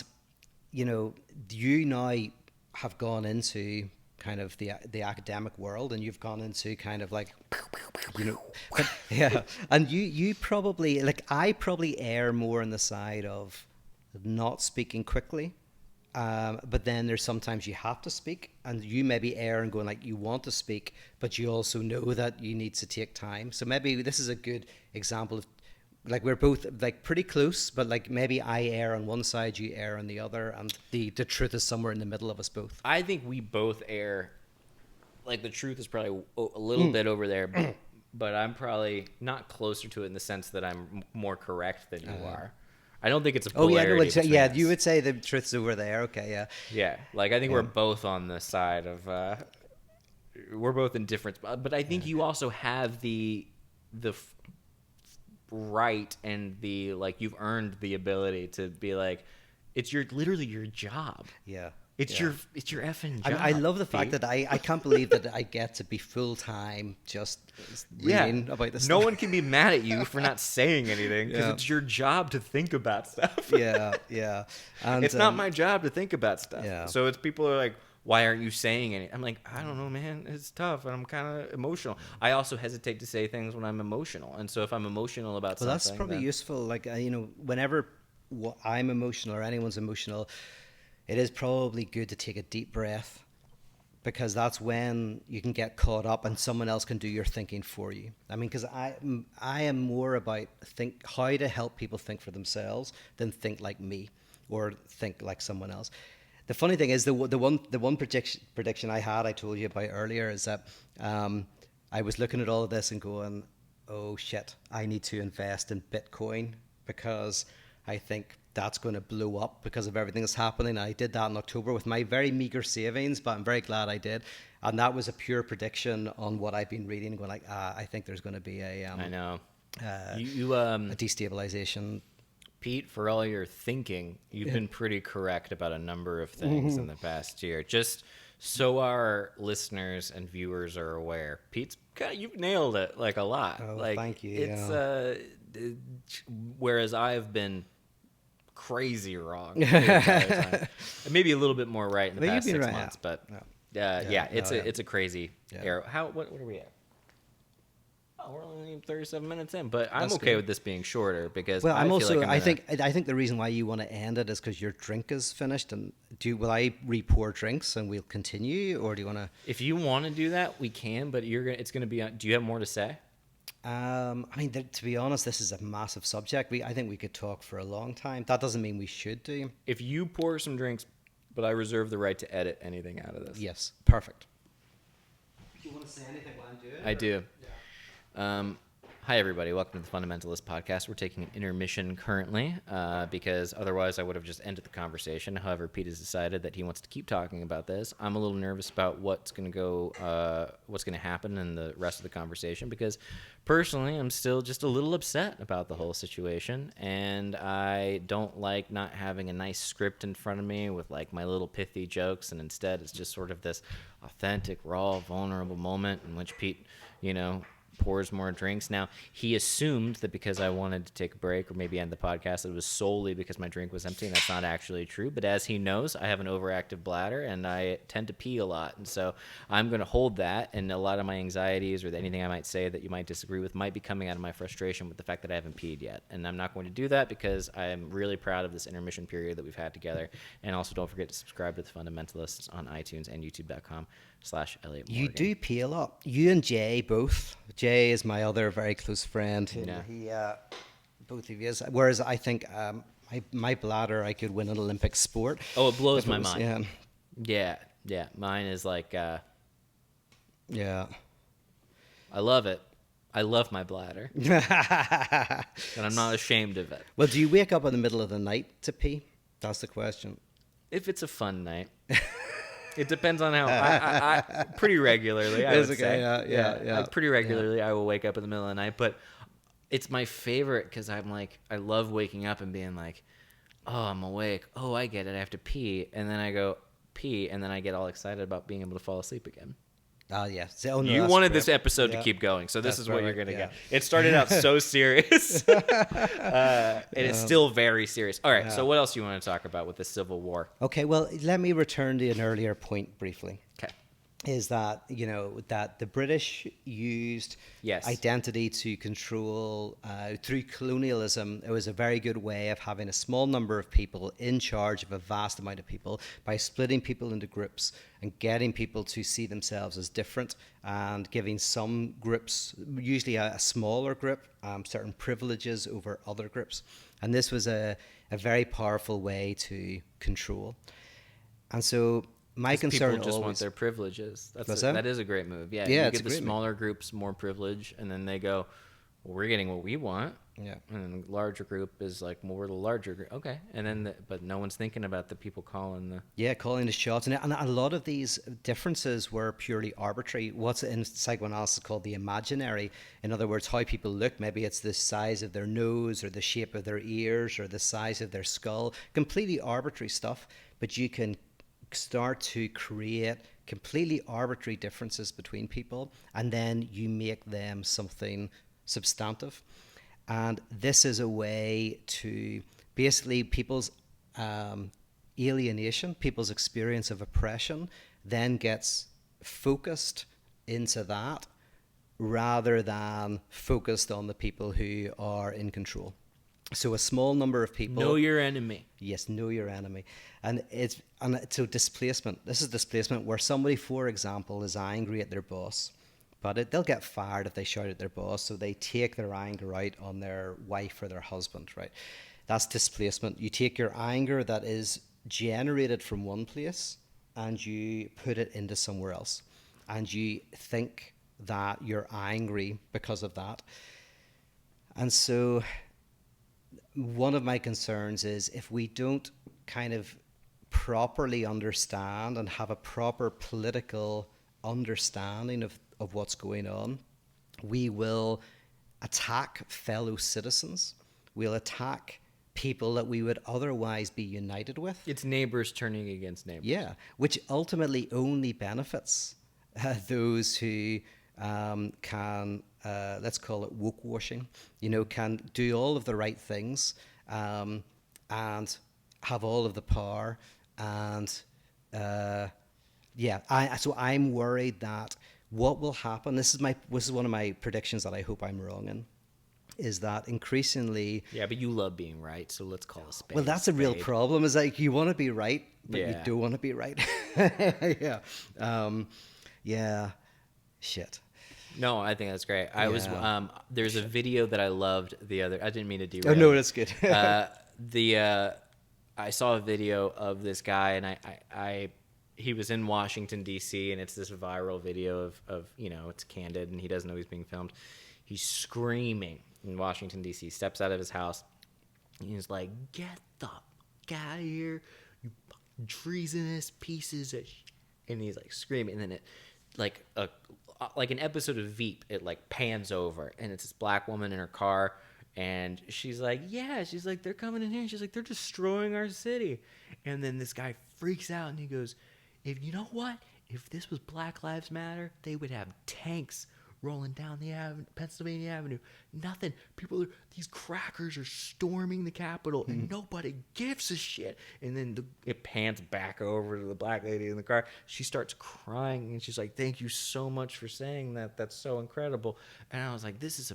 you now have gone into kind of the academic world, and you've gone into kind of like, but, yeah, and you probably, like, I probably err more on the side of not speaking quickly, but then there's sometimes you have to speak, and you maybe err and going like you want to speak, but you also know that you need to take time. So maybe this is a good example of, like, we're both like pretty close, but like maybe I err on one side, you err on the other, and the truth is somewhere in the middle of us both. I think we both err. Like, the truth is probably a little bit over there, but I'm probably not closer to it in the sense that I'm more correct than you are. I don't think it's a polarity between us. You would say the truth's over there. Okay, yeah. Yeah, like, I think we're both on the side of we're both indifferent, but I think you also have the right and the, like, you've earned the ability to be like, it's literally your job. Yeah. It's your effing job. I love the fact that I can't believe that I get to be full time just reading about this. No stuff. one can be mad at you for not saying anything because Yeah. it's your job to think about stuff. Yeah. And, It's not my job to think about stuff. Yeah. So it's people are like, why aren't you saying anything? I'm like, I don't know, man. It's tough, and I'm kind of emotional. I also hesitate to say things when I'm emotional, and so if I'm emotional about Well, something, that's probably then... useful. Like, whenever I'm emotional or anyone's emotional, it is probably good to take a deep breath, because that's when you can get caught up and someone else can do your thinking for you. I mean, because I am more about how to help people think for themselves than think like me or think like someone else. The funny thing is the one prediction I had, I told you about earlier, is that I was looking at all of this and going, oh shit, I need to invest in Bitcoin because I think that's going to blow up because of everything that's happening. I did that in October with my very meager savings, but I'm very glad I did. And that was a pure prediction on what I've been reading, going like, I think there's going to be a I know. a destabilization. Pete, for all your thinking, you've been pretty correct about a number of things in the past year. Just so our listeners and viewers are aware, you've nailed it, like, a lot. Oh, like, thank you. It's whereas I've been crazy wrong the entire time. Maybe a little bit more right in the past 6 months, but it's a crazy era. What are we at? Oh, we're only 37 minutes in, but I'm okay with this being shorter because I think the reason why you want to end it is because your drink is finished. And will I re-pour drinks and we'll continue, or do you want to? If you want to do that, we can, but it's going to be. Do you have more to say? I mean, to be honest, this is a massive subject. I think we could talk for a long time. That doesn't mean we should do. If you pour some drinks, but I reserve the right to edit anything out of this. Yes, perfect. Do you want to say anything while I'm doing it? I do. Hi, everybody. Welcome to the Fundamentalist podcast. We're taking an intermission currently because otherwise I would have just ended the conversation. However, Pete has decided that he wants to keep talking about this. I'm a little nervous about what's going to happen in the rest of the conversation because personally I'm still just a little upset about the whole situation, and I don't like not having a nice script in front of me with like my little pithy jokes, and instead it's just sort of this authentic, raw, vulnerable moment in which Pete, pours more drinks. Now, he assumed that because I wanted to take a break or maybe end the podcast, it was solely because my drink was empty, and that's not actually true. But as he knows, I have an overactive bladder, and I tend to pee a lot. And so I'm going to hold that, and a lot of my anxieties or anything I might say that you might disagree with might be coming out of my frustration with the fact that I haven't peed yet. And I'm not going to do that because I'm really proud of this intermission period that we've had together. And also don't forget to subscribe to the Fundamentalists on iTunes and youtube.com/Elliott Morgan. You do pee a lot. You and Jay both. Jay is my other very close friend. Yeah. He, both of you. Whereas I think my bladder, I could win an Olympic sport. Oh, it blows my mind. Yeah. Yeah. Mine is like, yeah. I love it. I love my bladder. And I'm not ashamed of it. Well, do you wake up in the middle of the night to pee? That's the question. If it's a fun night. It depends on how. I pretty regularly. I It's would okay, say. yeah. Pretty regularly, I will wake up in the middle of the night, but it's my favorite because I'm like, I love waking up and being like, oh, I'm awake. Oh, I get it. I have to pee, and then I go pee, and then I get all excited about being able to fall asleep again. Oh, yeah. So, no, You that's wanted great. this episode to Yeah. keep going, so this That's is what you're right, gonna yeah. get. It started out so serious, and it's still very serious. All right, so what else do you want to talk about with the Civil War? Okay, well, let me return to an earlier point briefly. Okay. Is that, that the British used Yes. identity to control through colonialism. It was a very good way of having a small number of people in charge of a vast amount of people by splitting people into groups and getting people to see themselves as different and giving some groups, usually a smaller group, certain privileges over other groups. And this was a very powerful way to control. And so my concern People just want always their privileges. What's that? That is a great move. Yeah, Yeah, you it's get a the great move. smaller groups more privilege, and then they go, well, we're getting what we want. Yeah. And the larger group is like, well, we're the larger group. Okay. And then, but no one's thinking about the people calling the. Yeah, calling the shots. And a lot of these differences were purely arbitrary. What's in psychoanalysis called the imaginary. In other words, how people look. Maybe it's the size of their nose or the shape of their ears or the size of their skull. Completely arbitrary stuff. But you can start to create completely arbitrary differences between people, and then you make them something substantive. And this is a way to basically people's alienation, people's experience of oppression, then gets focused into that rather than focused on the people who are in control. So a small number of people. Know your enemy. Yes, know your enemy. And so displacement. This is displacement where somebody, for example, is angry at their boss, but they'll get fired if they shout at their boss, so they take their anger out on their wife or their husband, right? That's displacement. You take your anger that is generated from one place and you put it into somewhere else. And you think that you're angry because of that. And so one of my concerns is if we don't kind of properly understand and have a proper political understanding of what's going on, we will attack fellow citizens. We'll attack people that we would otherwise be united with. It's neighbors turning against neighbors. Yeah, which ultimately only benefits those who can, let's call it woke washing, can do all of the right things and have all of the power. And so I'm worried that what will happen, this is one of my predictions that I hope I'm wrong in, is that increasingly... Yeah, but you love being right, so let's call a spade. Well, that's a real problem, is like you want to be right, but you Yeah. don't want to be right. Yeah. Shit. No, I think that's great. I was Yeah. there's a video that I loved the other. I didn't mean to derail. Oh, no, that's good. I saw a video of this guy, and he was in Washington D.C. and it's this viral video of it's candid and he doesn't know he's being filmed. He's screaming in Washington D.C. Steps out of his house. He's like, "Get the fuck out of here, you fucking treasonous pieces of shit." And he's like screaming, and then it like an episode of Veep, it like pans over and it's this black woman in her car and she's like, they're coming in here, and she's like, they're destroying our city. And then this guy freaks out and he goes, if this was Black Lives Matter, they would have tanks rolling down the Pennsylvania Avenue. Nothing. These crackers are storming the Capitol, and nobody gives a shit. And then it pans back over to the black lady in the car. She starts crying, and she's like, "Thank you so much for saying that. That's so incredible." And I was like, "This is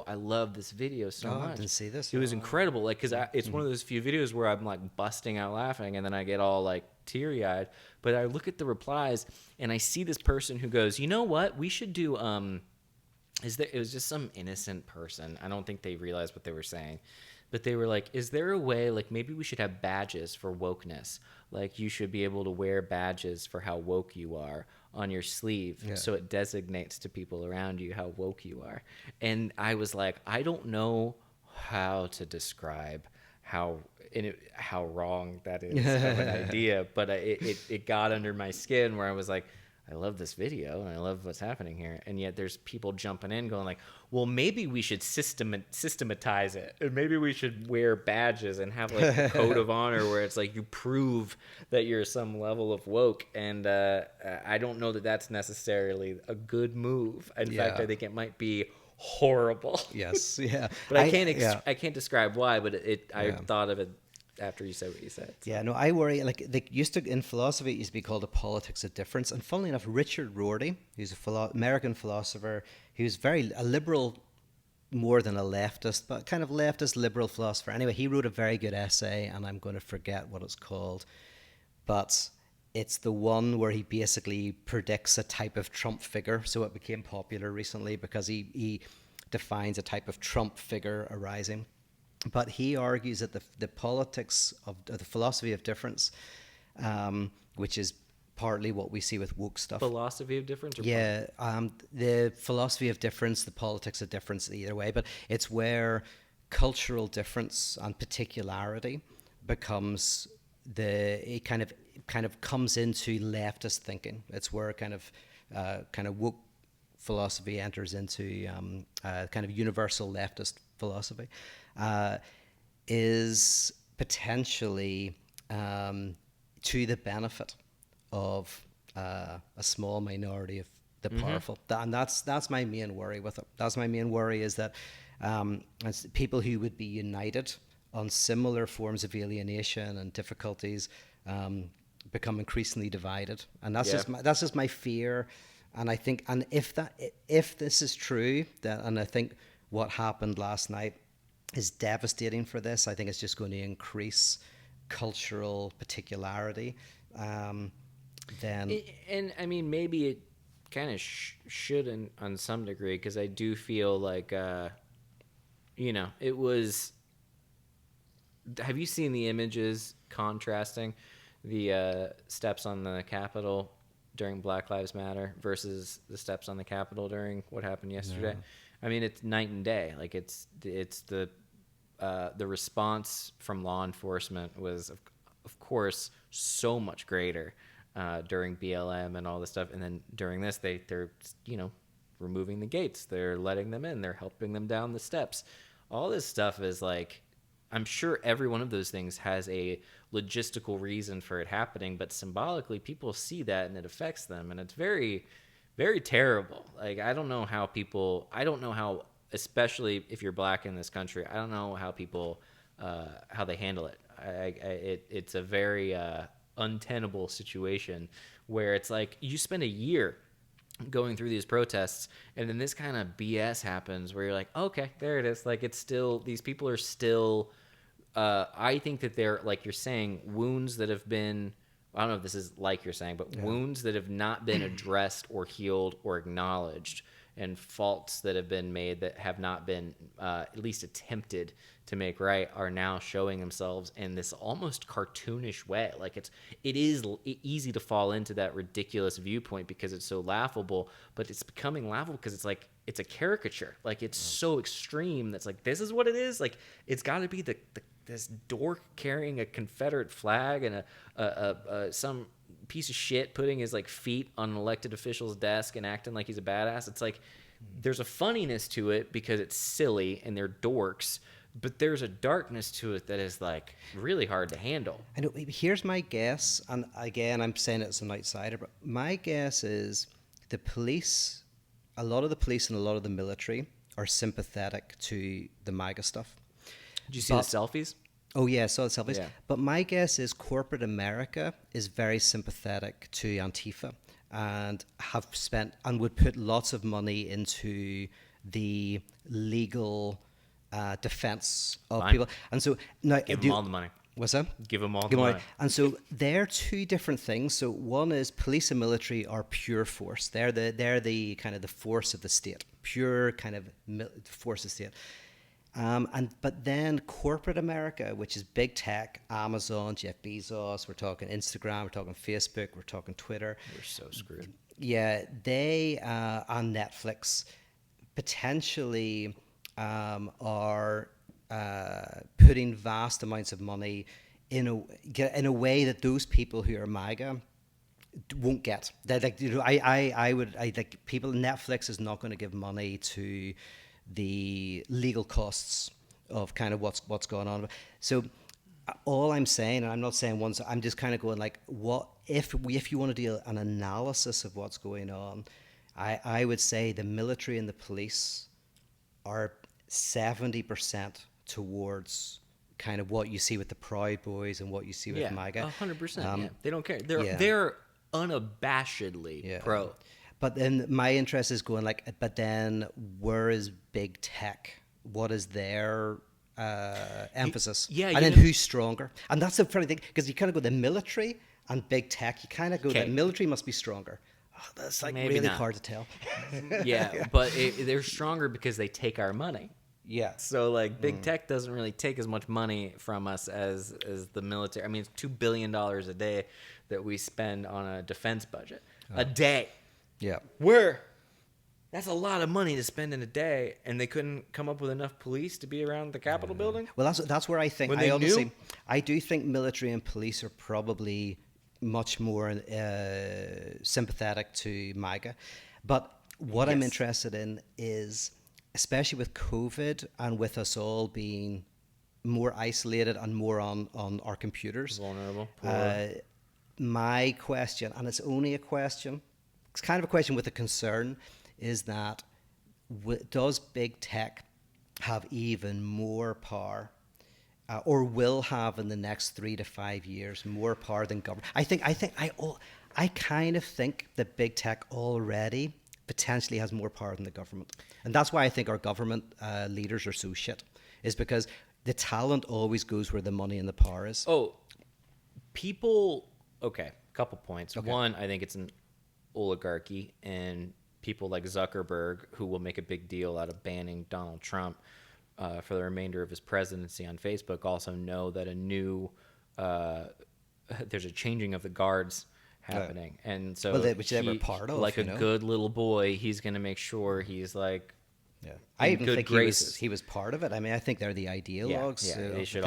I love this video so much." I didn't see this. It was incredible. Like, because it's one of those few videos where I'm like busting out laughing, and then I get all like teary-eyed. But I look at the replies and I see this person who goes, "You know what? We should do it was just some innocent person. I don't think they realized what they were saying. But they were like, "Is there a way, like, maybe we should have badges for wokeness? Like, you should be able to wear badges for how woke you are on your sleeve, so it designates to people around you how woke you are." And I was like, I don't know how to describe how wrong that is of an idea, but it got under my skin where I was like, I love this video and I love what's happening here, and yet there's people jumping in going like, well, maybe we should systematize it, and maybe we should wear badges and have like a code of honor where it's like you prove that you're some level of woke, and I don't know that that's necessarily a good move. In fact, I think it might be horrible. Yes, yeah. But I can't describe why, but I thought of it after you said what you said. So. Yeah, no, I worry, like, they used to, in philosophy, it used to be called the politics of difference. And funnily enough, Richard Rorty, who's American philosopher, he was a liberal, more than a leftist, but kind of leftist liberal philosopher. Anyway, he wrote a very good essay, and I'm going to forget what it's called, but it's the one where he basically predicts a type of Trump figure. So it became popular recently because he defines a type of Trump figure arising. But he argues that the politics of the philosophy of difference, which is partly what we see with woke stuff. Philosophy of difference? Or the philosophy of difference, the politics of difference, either way. But it's where cultural difference and particularity becomes it kind of comes into leftist thinking. It's where kind of woke philosophy enters into kind of universal leftist philosophy. Is potentially to the benefit of a small minority of the powerful. And that's my main worry with it. That's my main worry, is that people who would be united on similar forms of alienation and difficulties become increasingly divided. And that's just my fear. And I think, and if this is true, and I think what happened last night is devastating for this. I think it's just going to increase cultural particularity. Then, and I mean, maybe it kind of should on some degree, because I do feel like, it was. Have you seen the images contrasting the steps on the Capitol during Black Lives Matter versus the steps on the Capitol during what happened yesterday? No. I mean, it's night and day. Like it's the response from law enforcement was of course so much greater during BLM and all this stuff, and then during this they're removing the gates, they're letting them in, they're helping them down the steps. All this stuff is like, I'm sure every one of those things has a logistical reason for it happening, but symbolically people see that and it affects them, and it's very, very terrible. Like, I don't know how, especially if you're black in this country, I don't know how people, how they handle it. It's a very untenable situation where it's like you spend a year going through these protests, and then this kind of BS happens where you're like, okay, there it is. Like, it's still, these people are still, I think that they're, like you're saying, wounds that have been, I don't know if this is like you're saying, but wounds that have not been addressed or healed or acknowledged, and faults that have been made that have not been at least attempted to make right, are now showing themselves in this almost cartoonish way. Like, it is easy to fall into that ridiculous viewpoint because it's so laughable, but it's becoming laughable because it's like, it's a caricature. Like, it's so extreme that's like, this is what it is. Like, it's got to be this dork carrying a Confederate flag and some piece of shit putting his like feet on an elected official's desk and acting like he's a badass. It's like, there's a funniness to it because it's silly and they're dorks, but there's a darkness to it that is like really hard to handle. I know. Here's my guess, and again, I'm saying it as an outsider, but my guess is the police, a lot of the police and a lot of the military are sympathetic to the MAGA stuff. Did you see the selfies? Oh yeah, I saw the selfies. Yeah. But my guess is corporate America is very sympathetic to Antifa and have spent and would put lots of money into the legal defense of people. And so now, give them all the money. What's that? Give them all the money. And so they're two different things. So one is police and military are pure force. They're the kind of the force of the state, pure kind of force of the state. But then corporate America, which is big tech, Amazon, Jeff Bezos, we're talking Instagram, we're talking Facebook, we're talking Twitter. We're so screwed. Yeah, they on Netflix potentially are putting vast amounts of money in a way that those people who are MAGA won't get. That, like, you know, I like people. Netflix is not going to give money to the legal costs of kind of what's going on. So all I'm saying, and I'm not saying once, I'm just kind of going like, what if you want to do an analysis of what's going on, I would say the military and the police are 70% towards kind of what you see with the Proud Boys and what you see with MAGA. 100%. Yeah, they don't care. They're unabashedly pro. But then my interest is going like, but then where is big tech? What is their emphasis? Yeah, and then who's stronger? And that's the funny thing, because you kind of go the military and big tech. You kind of go the military must be stronger. Oh, that's like maybe really hard to tell. But they're stronger because they take our money. Yeah. So like big tech doesn't really take as much money from us as the military. I mean, it's $2 billion a day that we spend on a defense budget a day. Yeah. That's a lot of money to spend in a day, and they couldn't come up with enough police to be around the Capitol building. Well, that's where I think I do think military and police are probably much more sympathetic to MAGA, but what I'm interested in is, especially with COVID and with us all being more isolated and more on our computers, vulnerable. My question, and it's only a question, it's kind of a question with a concern, is that does big tech have even more power, or will have in the next 3 to 5 years more power than government? I kind of think that big tech already potentially has more power than the government, and that's why I think our government leaders are so shit. Is because the talent always goes where the money and the power is. Okay, couple points. Okay. One, I think it's an oligarchy, and people like Zuckerberg, who will make a big deal out of banning Donald Trump for the remainder of his presidency on Facebook, also know that there's a changing of the guards happening. And so which they were part of, like a good little boy, he's going to make sure he's like, I even think he was part of it. I mean, I think they're the ideologues. Yeah, they should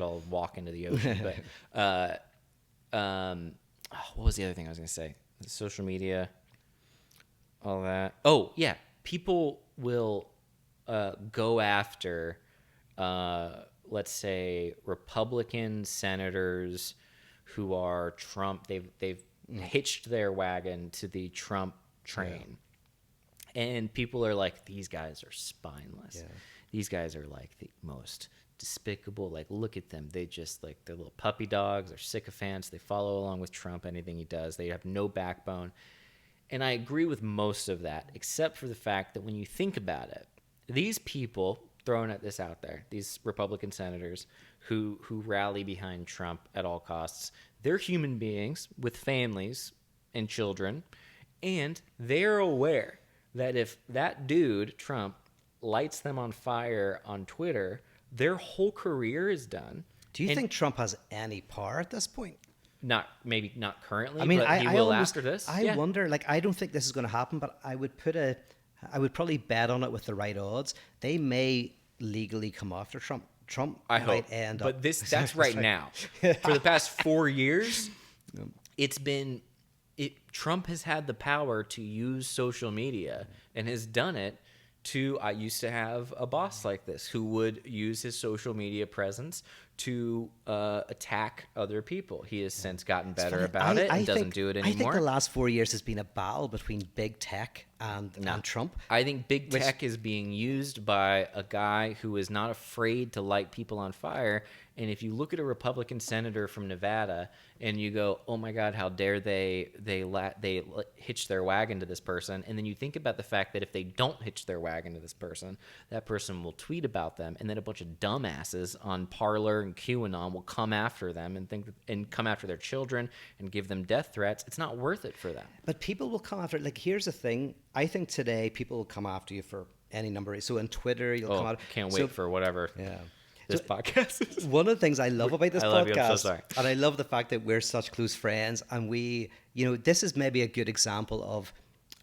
all walk into the ocean. But what was the other thing I was going to say? Social media, all that. Oh yeah, people will go after, let's say, Republican senators who are Trump. They've hitched their wagon to the Trump train. And people are like, these guys are spineless. Yeah. These guys are like the most despicable. Like, look at them. They just, like, they're little puppy dogs. They're sycophants. They follow along with Trump, anything he does. They have no backbone. And I agree with most of that, except for the fact that when you think about it, these people throwing this out there, these Republican senators who rally behind Trump at all costs, they're human beings with families and children, and they're aware that if that dude, Trump, lights them on fire on Twitter, their whole career is done. Do you think Trump has any power at this point? Maybe not currently, I mean, but he will after this. I wonder, like, I don't think this is going to happen, but I would probably bet on it with the right odds. They may legally come after Trump. Trump might end up. But that's right now. For the past 4 years, Trump has had the power to use social media and has done it I used to have a boss like this who would use his social media presence to attack other people. He has since gotten better about it and doesn't do it anymore. I think the last 4 years has been a battle between big tech and Trump. I think big tech is being used by a guy who is not afraid to light people on fire. And if you look at a Republican senator from Nevada and you go, oh my God, how dare they hitch their wagon to this person? And then you think about the fact that if they don't hitch their wagon to this person, that person will tweet about them, and then a bunch of dumbasses on Parler and QAnon will come after them and come after their children and give them death threats. It's not worth it for them. But people will come after. Like, here's the thing. I think today people will come after you for any number. So on Twitter, you'll come out. Can't wait for whatever. Yeah. This podcast. One of the things I love about this podcast, I'm so sorry. And I love the fact that we're such close friends, and this is maybe a good example of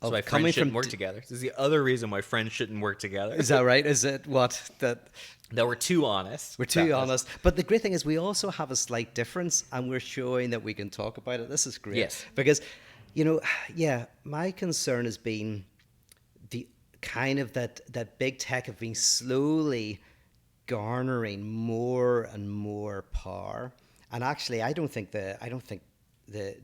So my friends shouldn't work together. This is the other reason why friends shouldn't work together. Is that right? Is it what that? That we're too honest. We're too honest. But the great thing is we also have a slight difference, and we're showing that we can talk about it. This is great. Yes. Because, you know, yeah, my concern has been the kind of that big tech have been slowly garnering more and more power. And actually, I don't think the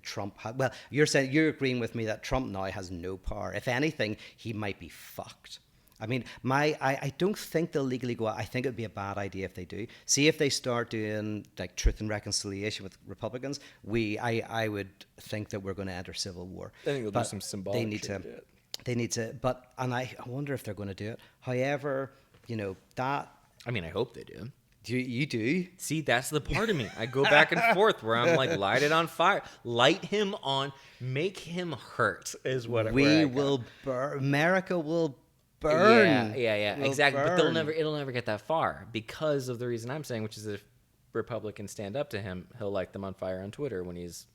Trump well, you're agreeing with me that Trump now has no power. If anything, he might be fucked. I mean, I don't think they'll legally go out. I think it would be a bad idea if they do. See if they start doing like truth and reconciliation with Republicans. I would think that we're going to enter civil war. I think they'll do some symbolic shit. They need to, and I wonder if they're going to do it. However, you know, that... I mean, I hope they do. You do? See, that's the part of me. I go back and forth where I'm like, light it on fire. Light him on. Make him hurt is what we will burn. America will burn. Yeah, exactly. Burn. But it'll never get that far because of the reason I'm saying, which is if Republicans stand up to him, he'll light them on fire on Twitter when he's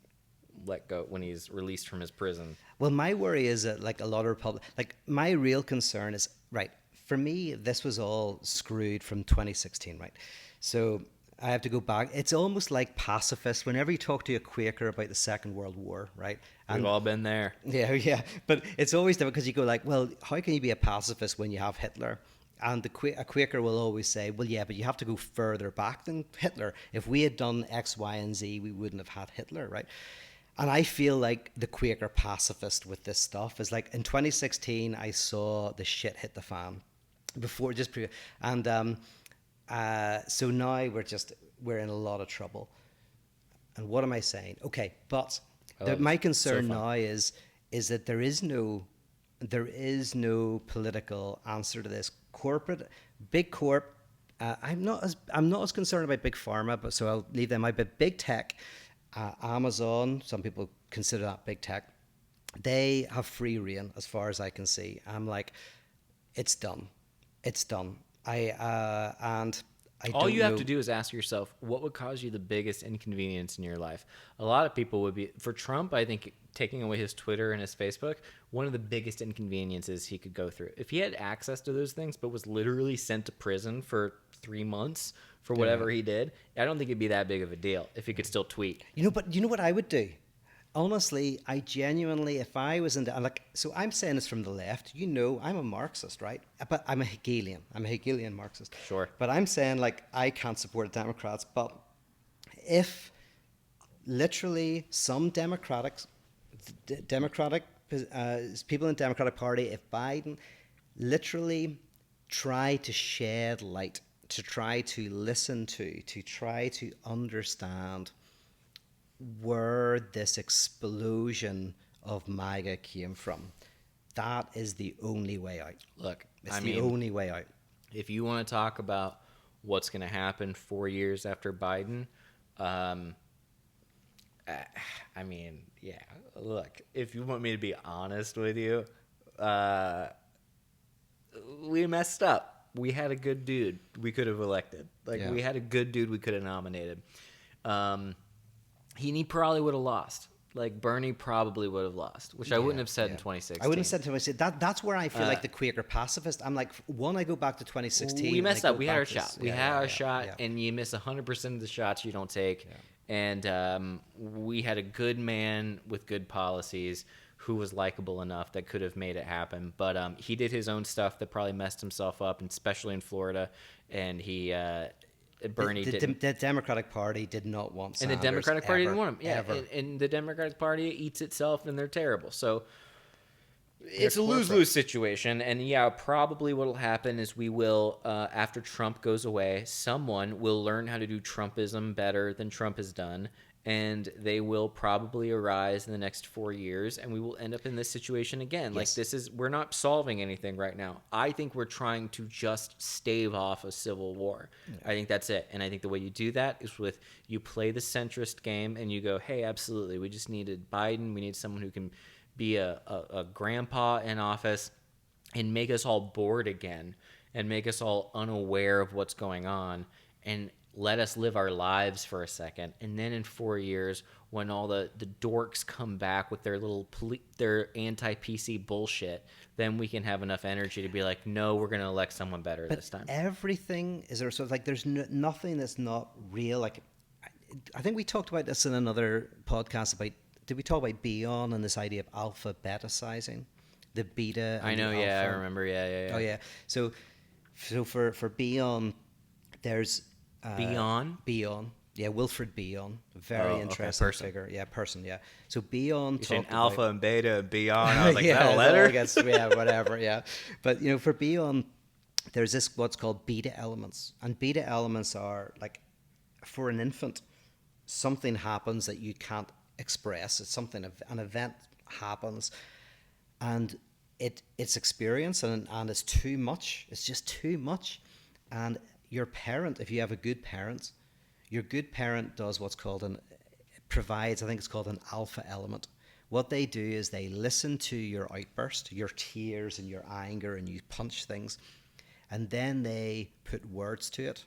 when he's released from his prison. Well, my worry is that like a lot of my real concern is, right, for me, this was all screwed from 2016, right? So I have to go back. It's almost like pacifists. Whenever you talk to a Quaker about the Second World War, right? We've all been there. Yeah. But it's always difficult because you go like, well, how can you be a pacifist when you have Hitler? And a Quaker will always say, well, yeah, but you have to go further back than Hitler. If we had done X, Y, and Z, we wouldn't have had Hitler, right? And I feel like the Quaker pacifist with this stuff is like in 2016, I saw the shit hit the fan. So now we're in a lot of trouble. And what am I saying? Okay, but my concern now is that there is no political answer to this. Big corp. I'm not as concerned about big pharma, but so I'll leave them out. But big tech, Amazon, some people consider that big tech. They have free reign as far as I can see. I'm like, it's done. It's done. All you have to do is ask yourself, what would cause you the biggest inconvenience in your life? A lot of people would be, for Trump, I think taking away his Twitter and his Facebook, one of the biggest inconveniences he could go through. If he had access to those things, but was literally sent to prison for 3 months for whatever he did, I don't think it'd be that big of a deal if he could still tweet. But you know what I would do? Honestly, I genuinely, if I was so I'm saying this from the left, I'm a Marxist, right? But I'm a Hegelian. I'm a Hegelian Marxist. Sure. But I'm saying, I can't support Democrats, but if literally some Democratic people in the Democratic Party, if Biden literally tried to shed light, to try to listen to try to understand where this explosion of MAGA came from, that is the only way out. Look, it's the only way out. If you want to talk about what's going to happen 4 years after Biden, look, if you want me to be honest with you, we messed up. We had a good dude we could have elected. We had a good dude we could have nominated. He probably would have lost. Bernie probably would have lost, which I wouldn't have said in 2016. I wouldn't have said in 2016. That's where I feel like the Quaker pacifist. I'm like, I go back to 2016. We messed up. We had our shot. We had our shot, and you miss 100% of the shots you don't take. Yeah. And we had a good man with good policies who was likable enough that could have made it happen. But he did his own stuff that probably messed himself up, and especially in Florida. And Bernie didn't. The Democratic Party did not want Sanders. And the Democratic Party ever, didn't want him. Yeah, and the Democratic Party eats itself, and they're terrible. So it's a lose-lose situation. And probably what will happen is we will, after Trump goes away, someone will learn how to do Trumpism better than Trump has done. And they will probably arise in the next 4 years, and we will end up in this situation again. Yes. We're not solving anything right now. I think we're trying to just stave off a civil war. Yeah. I think that's it. And I think the way you do that is you play the centrist game, and you go, hey, absolutely, we just needed Biden. We need someone who can be a grandpa in office and make us all bored again and make us all unaware of what's going on. And let us live our lives for a second, and then in 4 years, when all the dorks come back with their their anti-PC bullshit, then we can have enough energy to be like, no, we're going to elect someone better this time. Everything is there. So it's like there's nothing that's not real. Like I think we talked about this in another podcast about. Did we talk about Bion and this idea of alpha beta sizing? The beta. I know. Yeah, I remember. Yeah. Oh yeah. So for Bion, there's Bion. Yeah, Wilfred Bion, very interesting figure. Yeah, person. Yeah. So Bion talked alpha about, and beta and Bion. I was like, yeah, that a letter? Yeah, whatever. Yeah, but for Bion, there's this what's called beta elements, and beta elements are like, for an infant, something happens that you can't express. It's something, an event happens, and it's experience, and it's too much. It's just too much, and your parent, if you have a good parent, your good parent does what's called provides, I think it's called an alpha element. What they do is they listen to your outburst, your tears and your anger, and you punch things, and then they put words to it,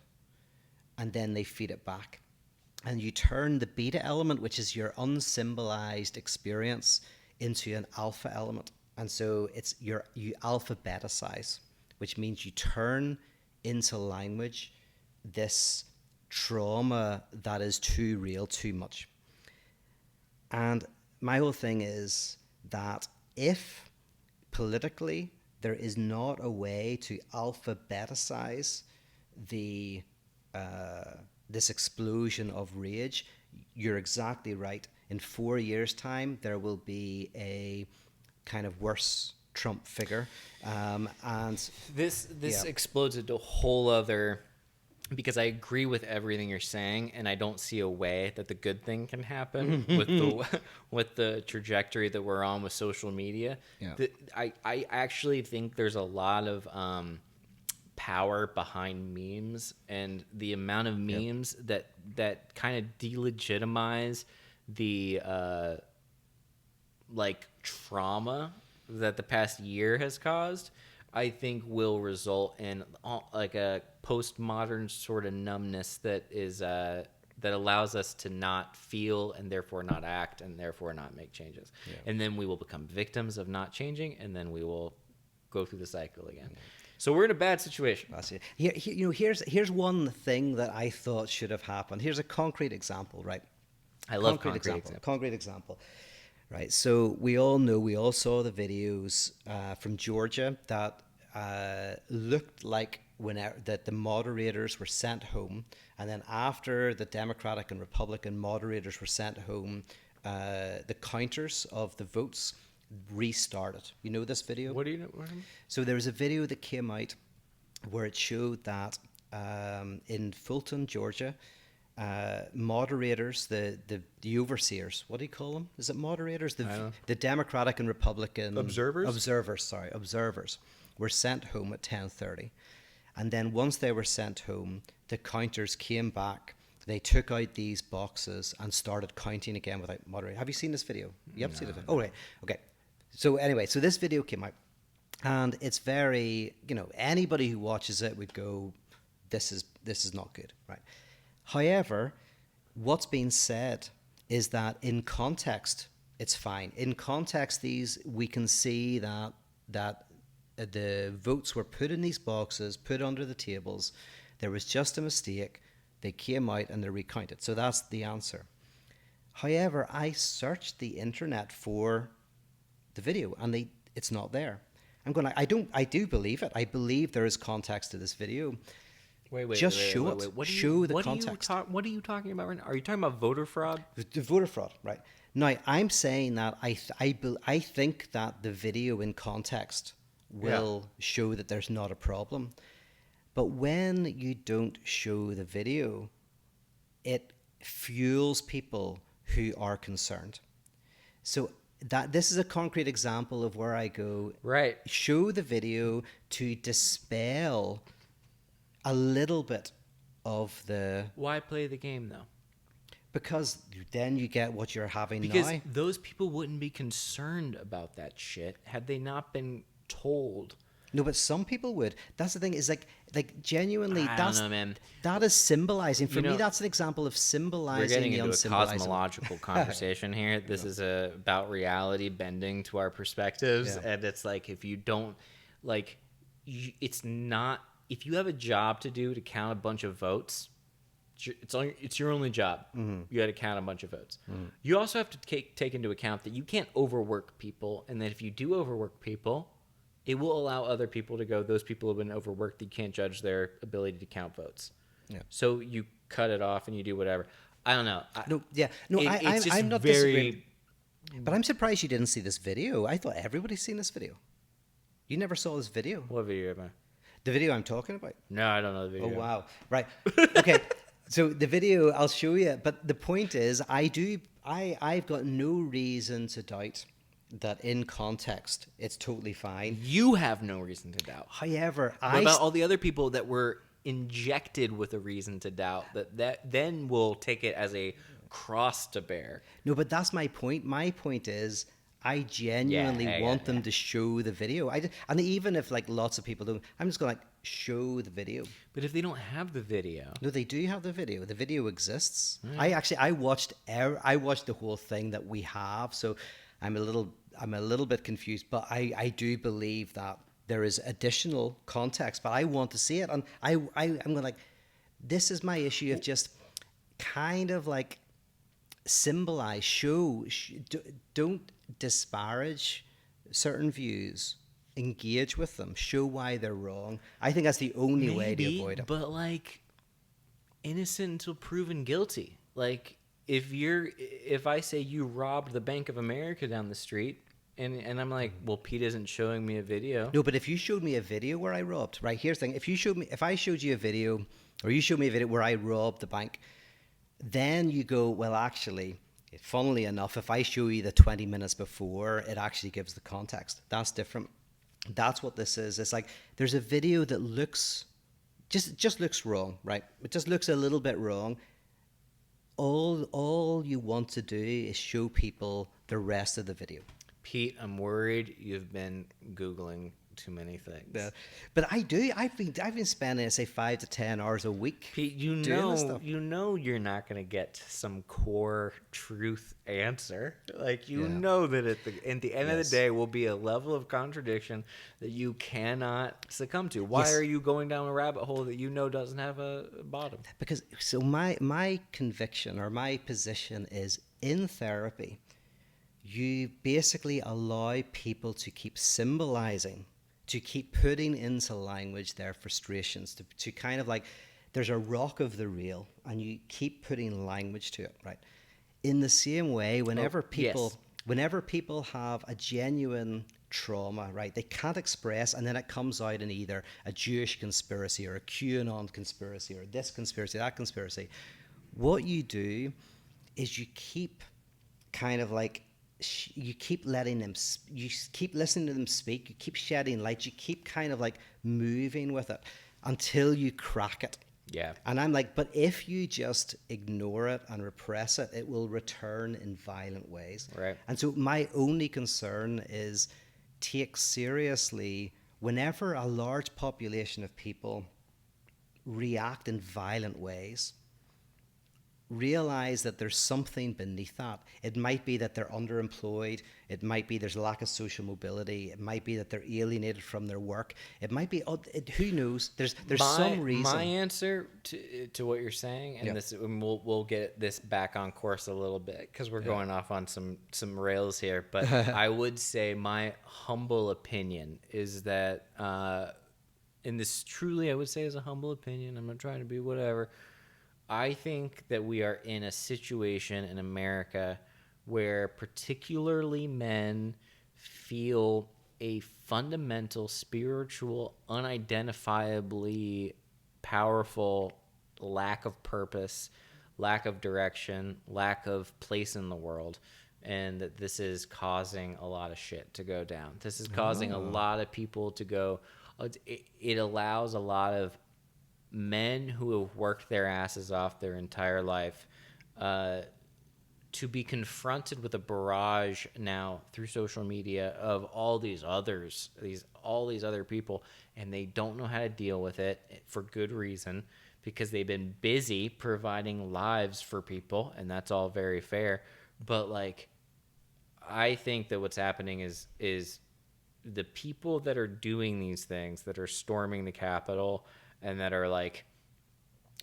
and then they feed it back. And you turn the beta element, which is your unsymbolized experience, into an alpha element. And so you alpha beta size, which means you turn into language this trauma that is too real, too much. And my whole thing is that if politically there is not a way to alpha beta size this explosion of rage, you're exactly right. In 4 years' time, there will be a kind of worse Trump figure, and this explodes into a whole other, because I agree with everything you're saying, and I don't see a way that the good thing can happen with the trajectory that we're on with social media. Yeah. I actually think there's a lot of power behind memes, and the amount of memes that kind of delegitimize the like trauma that the past year has caused, I think will result in like a postmodern sort of numbness that is that allows us to not feel and therefore not act and therefore not make changes. Yeah. And then we will become victims of not changing, and then we will go through the cycle again. Yeah. So we're in a bad situation. Here's one thing that I thought should have happened. Here's a concrete example, right? I love concrete example. Right, so we all saw the videos from Georgia that looked like that the moderators were sent home, and then after the Democratic and Republican moderators were sent home, the counters of the votes restarted. You know this video? What do you know? So there was a video that came out where it showed that in Fulton, Georgia, moderators, the overseers, what do you call them? Is it moderators? The Democratic and Republican observers were sent home at 10:30, and then once they were sent home, the counters came back. They took out these boxes and started counting again without moderating. Have you seen this video? You haven't seen the video? Oh, right. Okay. So anyway, so this video came out, and it's very, anybody who watches it would go, this is not good, right? However, what's being said is that in context, it's fine. In context, we can see that the votes were put in these boxes, put under the tables. There was just a mistake. They came out and they're recounted. So that's the answer. However, I searched the internet for the video, and it's not there. I do believe it. I believe there is context to this video. Wait. Show it. Show the context. What are you talking about right now? Are you talking about voter fraud? The voter fraud, right. Now, I'm saying that I think that the video in context will show that there's not a problem. But when you don't show the video, it fuels people who are concerned. So this is a concrete example of where I go, right. Show the video to dispel a little bit of the... Why play the game, though? Because then you get what you're having now. Because those people wouldn't be concerned about that shit had they not been told No, but some people would. That's the thing. Is like genuinely. I don't That's know, man. that is symbolizing. For You me, know, that's an example of we're symbolizing getting the into a unsymbolizable. cosmological conversation here. This is about reality bending to our perspectives, Yeah. and it's like if you don't like, it's not. If you have a job to do to count a bunch of votes, it's your only job. Mm-hmm. You got to count a bunch of votes. You also have to take into account that you can't overwork people, and that if you do overwork people, it will allow other people to go, those people have been overworked. You can't judge their ability to count votes. Yeah. So you cut it off and you do whatever. I don't know. No, yeah, no, It's just I'm not very. disagreeing. But I'm surprised you didn't see this video. I thought everybody's seen this video. You never saw this video. What video am I? The video I'm talking about. No, I don't know the Oh video. wow! Right. Okay. So the video I'll show you. But the point is, I've got no reason to doubt that in context it's totally fine. You have no reason to doubt. However, What about all the other people that were injected with a reason to doubt that then will take it as a cross to bear? No, but that's my point. My point is, I genuinely want them to show the video. And even if like lots of people don't, I'm just going to like show the video. But if they don't have the video, No, they do have the video. The video exists. I watched the whole thing that we have. So I'm a little bit confused, but I do believe that there is additional context, but I want to see it. And I'm going like, this is my issue of just kind of like symbolize, don't disparage certain views, engage with them, show why they're wrong. I think that's the only way to avoid it. But like, innocent until proven guilty. Like if I say you robbed the Bank of America down the street, and I'm like, well, Pete isn't showing me a video. No, but if you showed me a video where I robbed, right, here's the thing. If I showed you a video, or you showed me a video where I robbed the bank, then you go, well, actually, funnily enough, if I show you the 20 minutes before, it actually gives the context. That's different. That's what this is. It's like there's a video that looks just looks wrong, right? It just looks a little bit wrong. All you want to do is show people the rest of the video. Pete, I'm worried you've been Googling too many things. Yeah. But I do. I've been spending, say, 5 to 10 hours a week. Pete, you know you're not going to get to some core truth answer. Like know that at the end of the day will be a level of contradiction that you cannot succumb to. Why are you going down a rabbit hole that you know doesn't have a bottom? Because so my conviction or my position is in therapy, you basically allow people to keep symbolizing, to keep putting into language their frustrations, to kind of like, there's a rock of the real, and you keep putting language to it, right? In the same way, whenever people have a genuine trauma, right, they can't express, and then it comes out in either a Jewish conspiracy or a QAnon conspiracy or this conspiracy, that conspiracy. What you do is you keep kind of like, you keep letting them, you keep listening to them speak, you keep shedding light, you keep kind of like moving with it until you crack it. Yeah. And I'm like, but if you just ignore it and repress it, it will return in violent ways. Right. And so my only concern is take seriously whenever a large population of people react in violent ways, realize that there's something beneath that. It might be that they're underemployed. It might be there's a lack of social mobility. It might be that they're alienated from their work. It might be, who knows? There's some reason. My answer to what you're saying, and this, and we'll get this back on course a little bit because we're going off on some rails here. But I would say my humble opinion is that, and this truly I would say is a humble opinion. I'm not trying to be whatever. I think that we are in a situation in America where particularly men feel a fundamental, spiritual, unidentifiably powerful lack of purpose, lack of direction, lack of place in the world, and that this is causing a lot of shit to go down. This is causing a lot of people to go. It allows a lot of men who have worked their asses off their entire life to be confronted with a barrage now through social media of all these others, all these other people, and they don't know how to deal with it for good reason, because they've been busy providing lives for people, and that's all very fair. But like, I think that what's happening is the people that are doing these things, that are storming the Capitol, and that are like,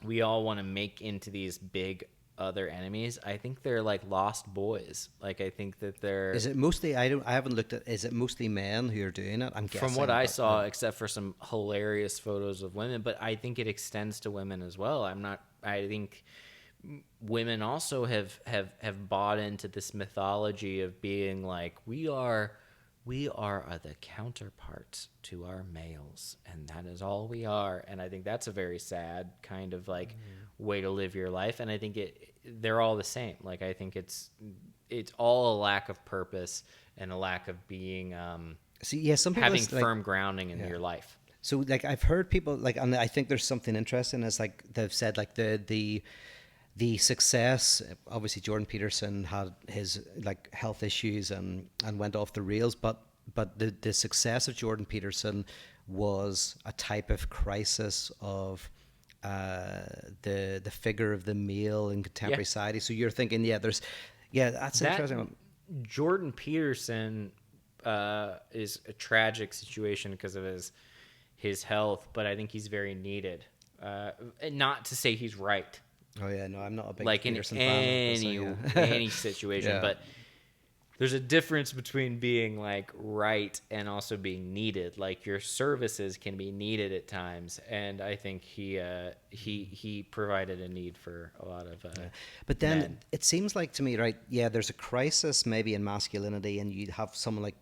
we all want to make into these big other enemies. I think they're like lost boys. Like, I think that they're. Is it mostly? I haven't looked at. Is it mostly men who are doing it? I'm guessing. From what I saw, except for some hilarious photos of women, but I think it extends to women as well. I think women also have bought into this mythology of being like, we are the counterparts to our males, and that is all we are. And I think that's a very sad kind of like way to live your life. And I think they're all the same. Like, I think it's all a lack of purpose and a lack of being some people having firm grounding in your life. So like, I've heard people like, and I think there's something interesting, is like they've said like the success, obviously Jordan Peterson had his like health issues and went off the rails, but the success of Jordan Peterson was a type of crisis of the figure of the male in contemporary society. So you're thinking, that's interesting. Jordan Peterson is a tragic situation because of his health, but I think he's very needed. And not to say he's right. Oh yeah, no, I'm not a big like Peterson in any situation, but there's a difference between being like right and also being needed. Like, your services can be needed at times, and I think he provided a need for a lot of But then men. It seems like to me, right? Yeah, there's a crisis maybe in masculinity, and you have someone like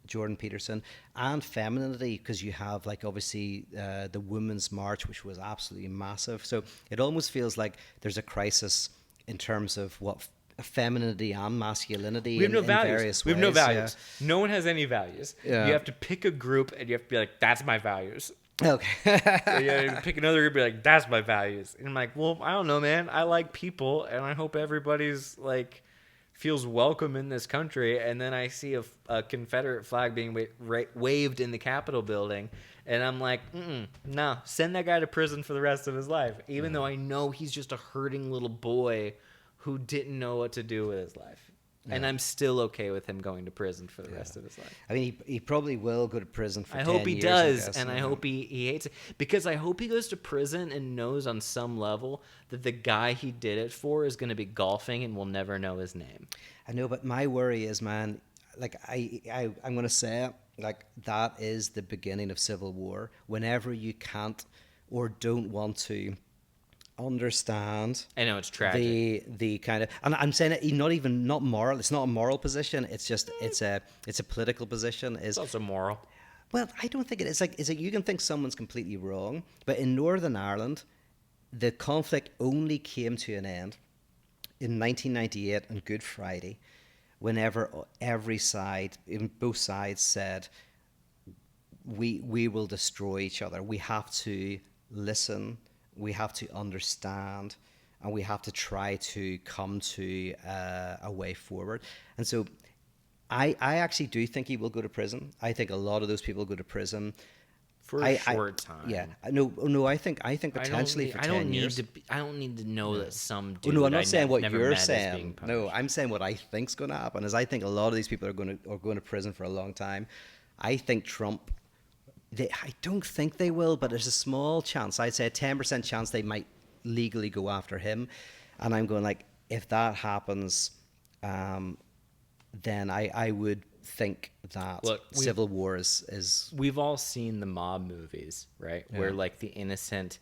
Jordan Peterson, and femininity, because you have like obviously the Women's March, which was absolutely massive. So it almost feels like there's a crisis in terms of what femininity and masculinity. We have no values. Various we have no ways. values. No one has any values. Yeah. You have to pick a group, and you have to be like, that's my values. Okay. You pick another group, be like, that's my values. And I'm like, well, I don't know, man. I like people, and I hope everybody's like feels welcome in this country. And then I see a Confederate flag being waved in the Capitol building, and I'm like, no, send that guy to prison for the rest of his life, even though I know he's just a hurting little boy who didn't know what to do with his life. And I'm still okay with him going to prison for the rest of his life. I mean, he probably will go to prison for 10 years. I hope he does, and I hope he hates it. Because I hope he goes to prison and knows on some level that the guy he did it for is going to be golfing and we'll never know his name. I know, but my worry is, man, like I'm going to say it, like that is the beginning of civil war. Whenever you can't or don't want to understand, I know, it's tragic. The kind of, and I'm saying it not moral. It's not a moral position. It's just it's a political position. It's also moral. Well, I don't think it is. Like, you can think someone's completely wrong, but in Northern Ireland, the conflict only came to an end in 1998 on Good Friday, whenever every side, even both sides, said we will destroy each other. We have to listen. We have to understand, and we have to try to come to a way forward. And so I actually do think he will go to prison. I think a lot of those people go to prison for a short time. Yeah. No, I think potentially for 10 years. I don't need to know that some dude. No, I'm not saying what never you're met saying. No, I'm saying what I think's going to happen is I think a lot of these people are going to prison for a long time. I think Trump, I don't think they will, but there's a small chance. I'd say a 10% chance they might legally go after him. And I'm going like, if that happens, then I would think that civil war is. We've all seen the mob movies, right? Yeah. Where like the innocent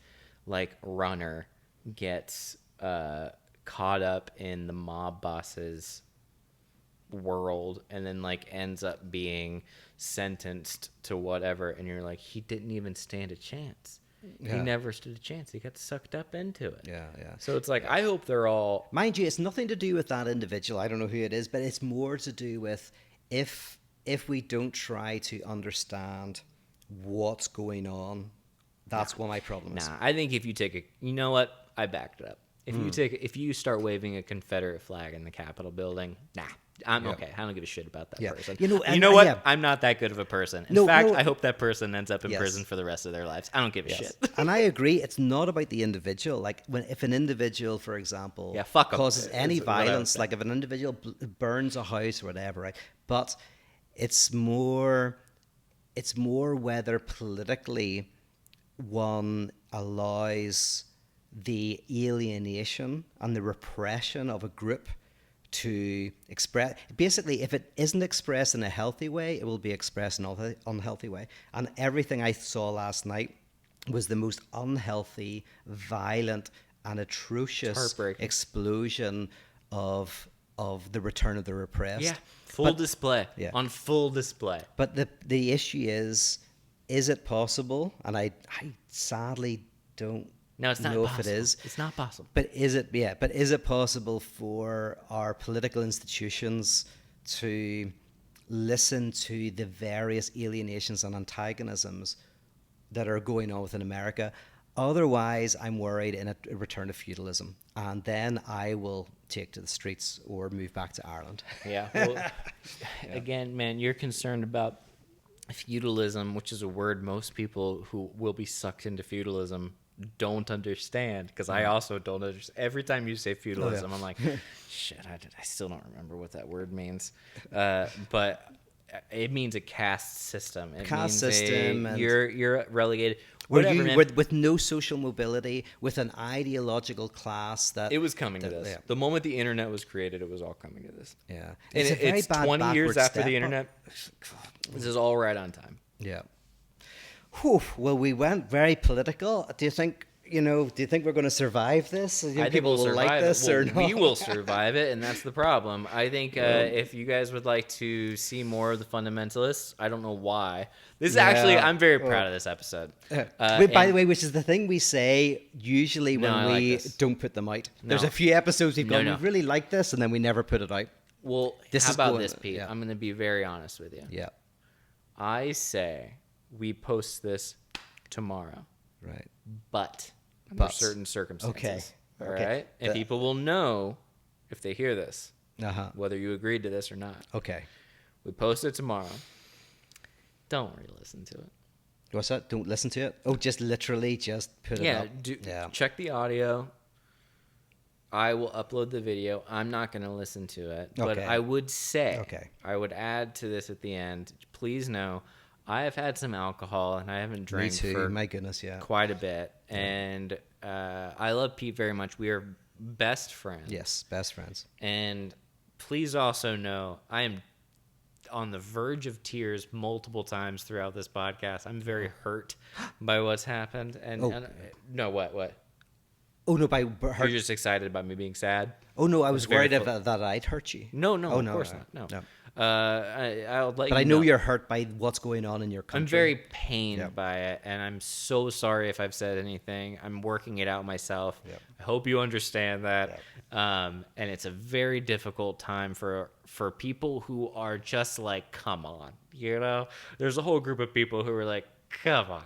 like runner gets caught up in the mob boss's world and then like ends up being sentenced to whatever, and you're like, he didn't even stand a chance. He never stood a chance. He got sucked up into it. Yeah. So it's like, I hope they're all... Mind you, it's nothing to do with that individual. I don't know who it is, but it's more to do with if we don't try to understand what's going on, that's what my problem is. I think if you take you know what? I backed it up. If you start waving a Confederate flag in the Capitol building, nah, I'm okay. I don't give a shit about that person. You know what? Yeah. I'm not that good of a person. In fact, I hope that person ends up in prison for the rest of their lives. I don't give a shit. And I agree. It's not about the individual. Like if an individual, for example, causes any violence, like if an individual burns a house or whatever, right? But it's more whether politically one allows the alienation and the repression of a group to express. Basically, if it isn't expressed in a healthy way, it will be expressed in an unhealthy way. And everything I saw last night was the most unhealthy, violent, and atrocious explosion of the return of the repressed. Yeah, full display. On full display. But the issue is it possible? And I sadly don't know if it is. It's not possible. But is it possible for our political institutions to listen to the various alienations and antagonisms that are going on within America? Otherwise, I'm worried in a return to feudalism. And then I will take to the streets or move back to Ireland. Yeah. Well, again, man, you're concerned about feudalism, which is a word most people who will be sucked into feudalism don't understand, because I also don't understand. Every time you say feudalism, I'm like, shit, I still don't remember what that word means. But it means a caste system. You're relegated. With no social mobility, with an ideological class that... It was coming to this. Yeah. The moment the internet was created, it was all coming to this. Yeah. And it's 20 years after the internet. This is all right on time. Yeah. Whew. Well, we went very political. Do you think we're going to survive this? Do you think people will like this or not? We will survive it, and that's the problem. I think if you guys would like to see more of the Fundamentalists, I don't know why. This is actually, I'm very proud of this episode. By the way, which is the thing we say usually when we don't put them out. There's a few episodes we've gone, we really like this, and then we never put it out. Well, how about this, Pete? I'm going to be very honest with you. Yeah. I say we post this tomorrow. Right. But under certain circumstances. Okay. All right? And people will know if they hear this, whether you agreed to this or not. Okay. We post it tomorrow. Don't re-listen to it. What's that? Don't listen to it? Oh, just literally just put it up. Check the audio. I will upload the video. I'm not going to listen to it. But I would say, I would add to this at the end, please know, I have had some alcohol and I haven't drank for my goodness, quite a bit. And I love Pete very much. We are best friends. Yes, best friends. And please also know I am on the verge of tears multiple times throughout this podcast. I'm very hurt by what's happened. What? Oh, no, by hurt. You're just excited about me being sad? Oh, no, I was worried that I'd hurt you. No, of course not. No. I'll let you know. But I know you're hurt by what's going on in your country. I'm very pained by it, and I'm so sorry if I've said anything. I'm working it out myself. Yep. I hope you understand that. Yep. And it's a very difficult time for people who are just like, come on. There's a whole group of people who are like, come on.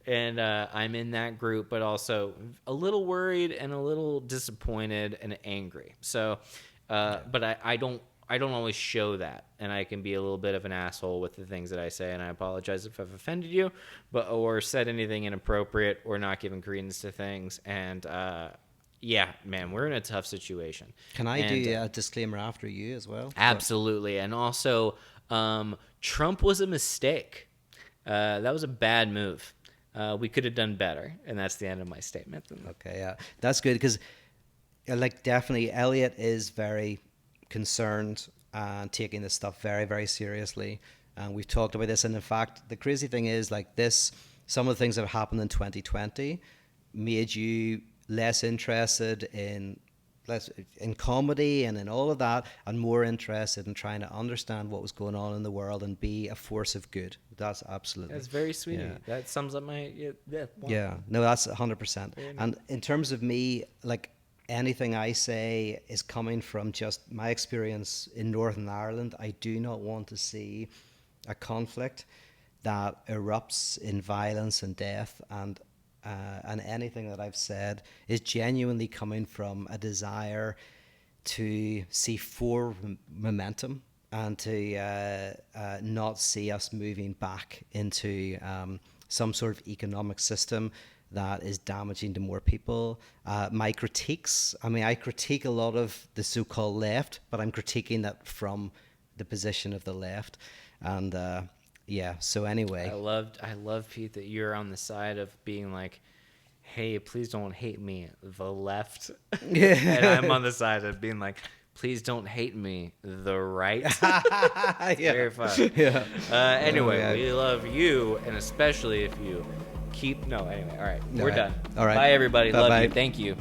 And I'm in that group, but also a little worried and a little disappointed and angry. So, but I don't always show that, and I can be a little bit of an asshole with the things that I say, and I apologize if I've offended you, or said anything inappropriate or not given credence to things. And man, we're in a tough situation. Can I do a disclaimer after you as well? Absolutely. And also, Trump was a mistake. That was a bad move. We could have done better, and that's the end of my statement. Okay, yeah, that's good, because definitely Elliott is very concerned and taking this stuff very, very seriously. And we've talked about this, and in fact, the crazy thing is some of the things that have happened in 2020 made you less interested in comedy and in all of that, and more interested in trying to understand what was going on in the world and be a force of good. That's absolutely. That's very sweet. Yeah. That sums up my wow. Yeah. No, that's 100%. And in terms of me, anything I say is coming from just my experience in Northern Ireland. I do not want to see a conflict that erupts in violence and death. And and anything that I've said is genuinely coming from a desire to see forward momentum and to not see us moving back into some sort of economic system that is damaging to more people. My critiques, I mean, I critique a lot of the so-called left, but I'm critiquing that from the position of the left. And yeah, so anyway. I love, Pete, that you're on the side of being like, hey, please don't hate me, the left. And I'm on the side of being like, please don't hate me, the right. Yeah. Very fun. Yeah. Anyway, yeah. we love you, and especially if you keep... No, anyway, all right. We're right. done. All right. Bye, everybody. Bye-bye. Love you. Thank you.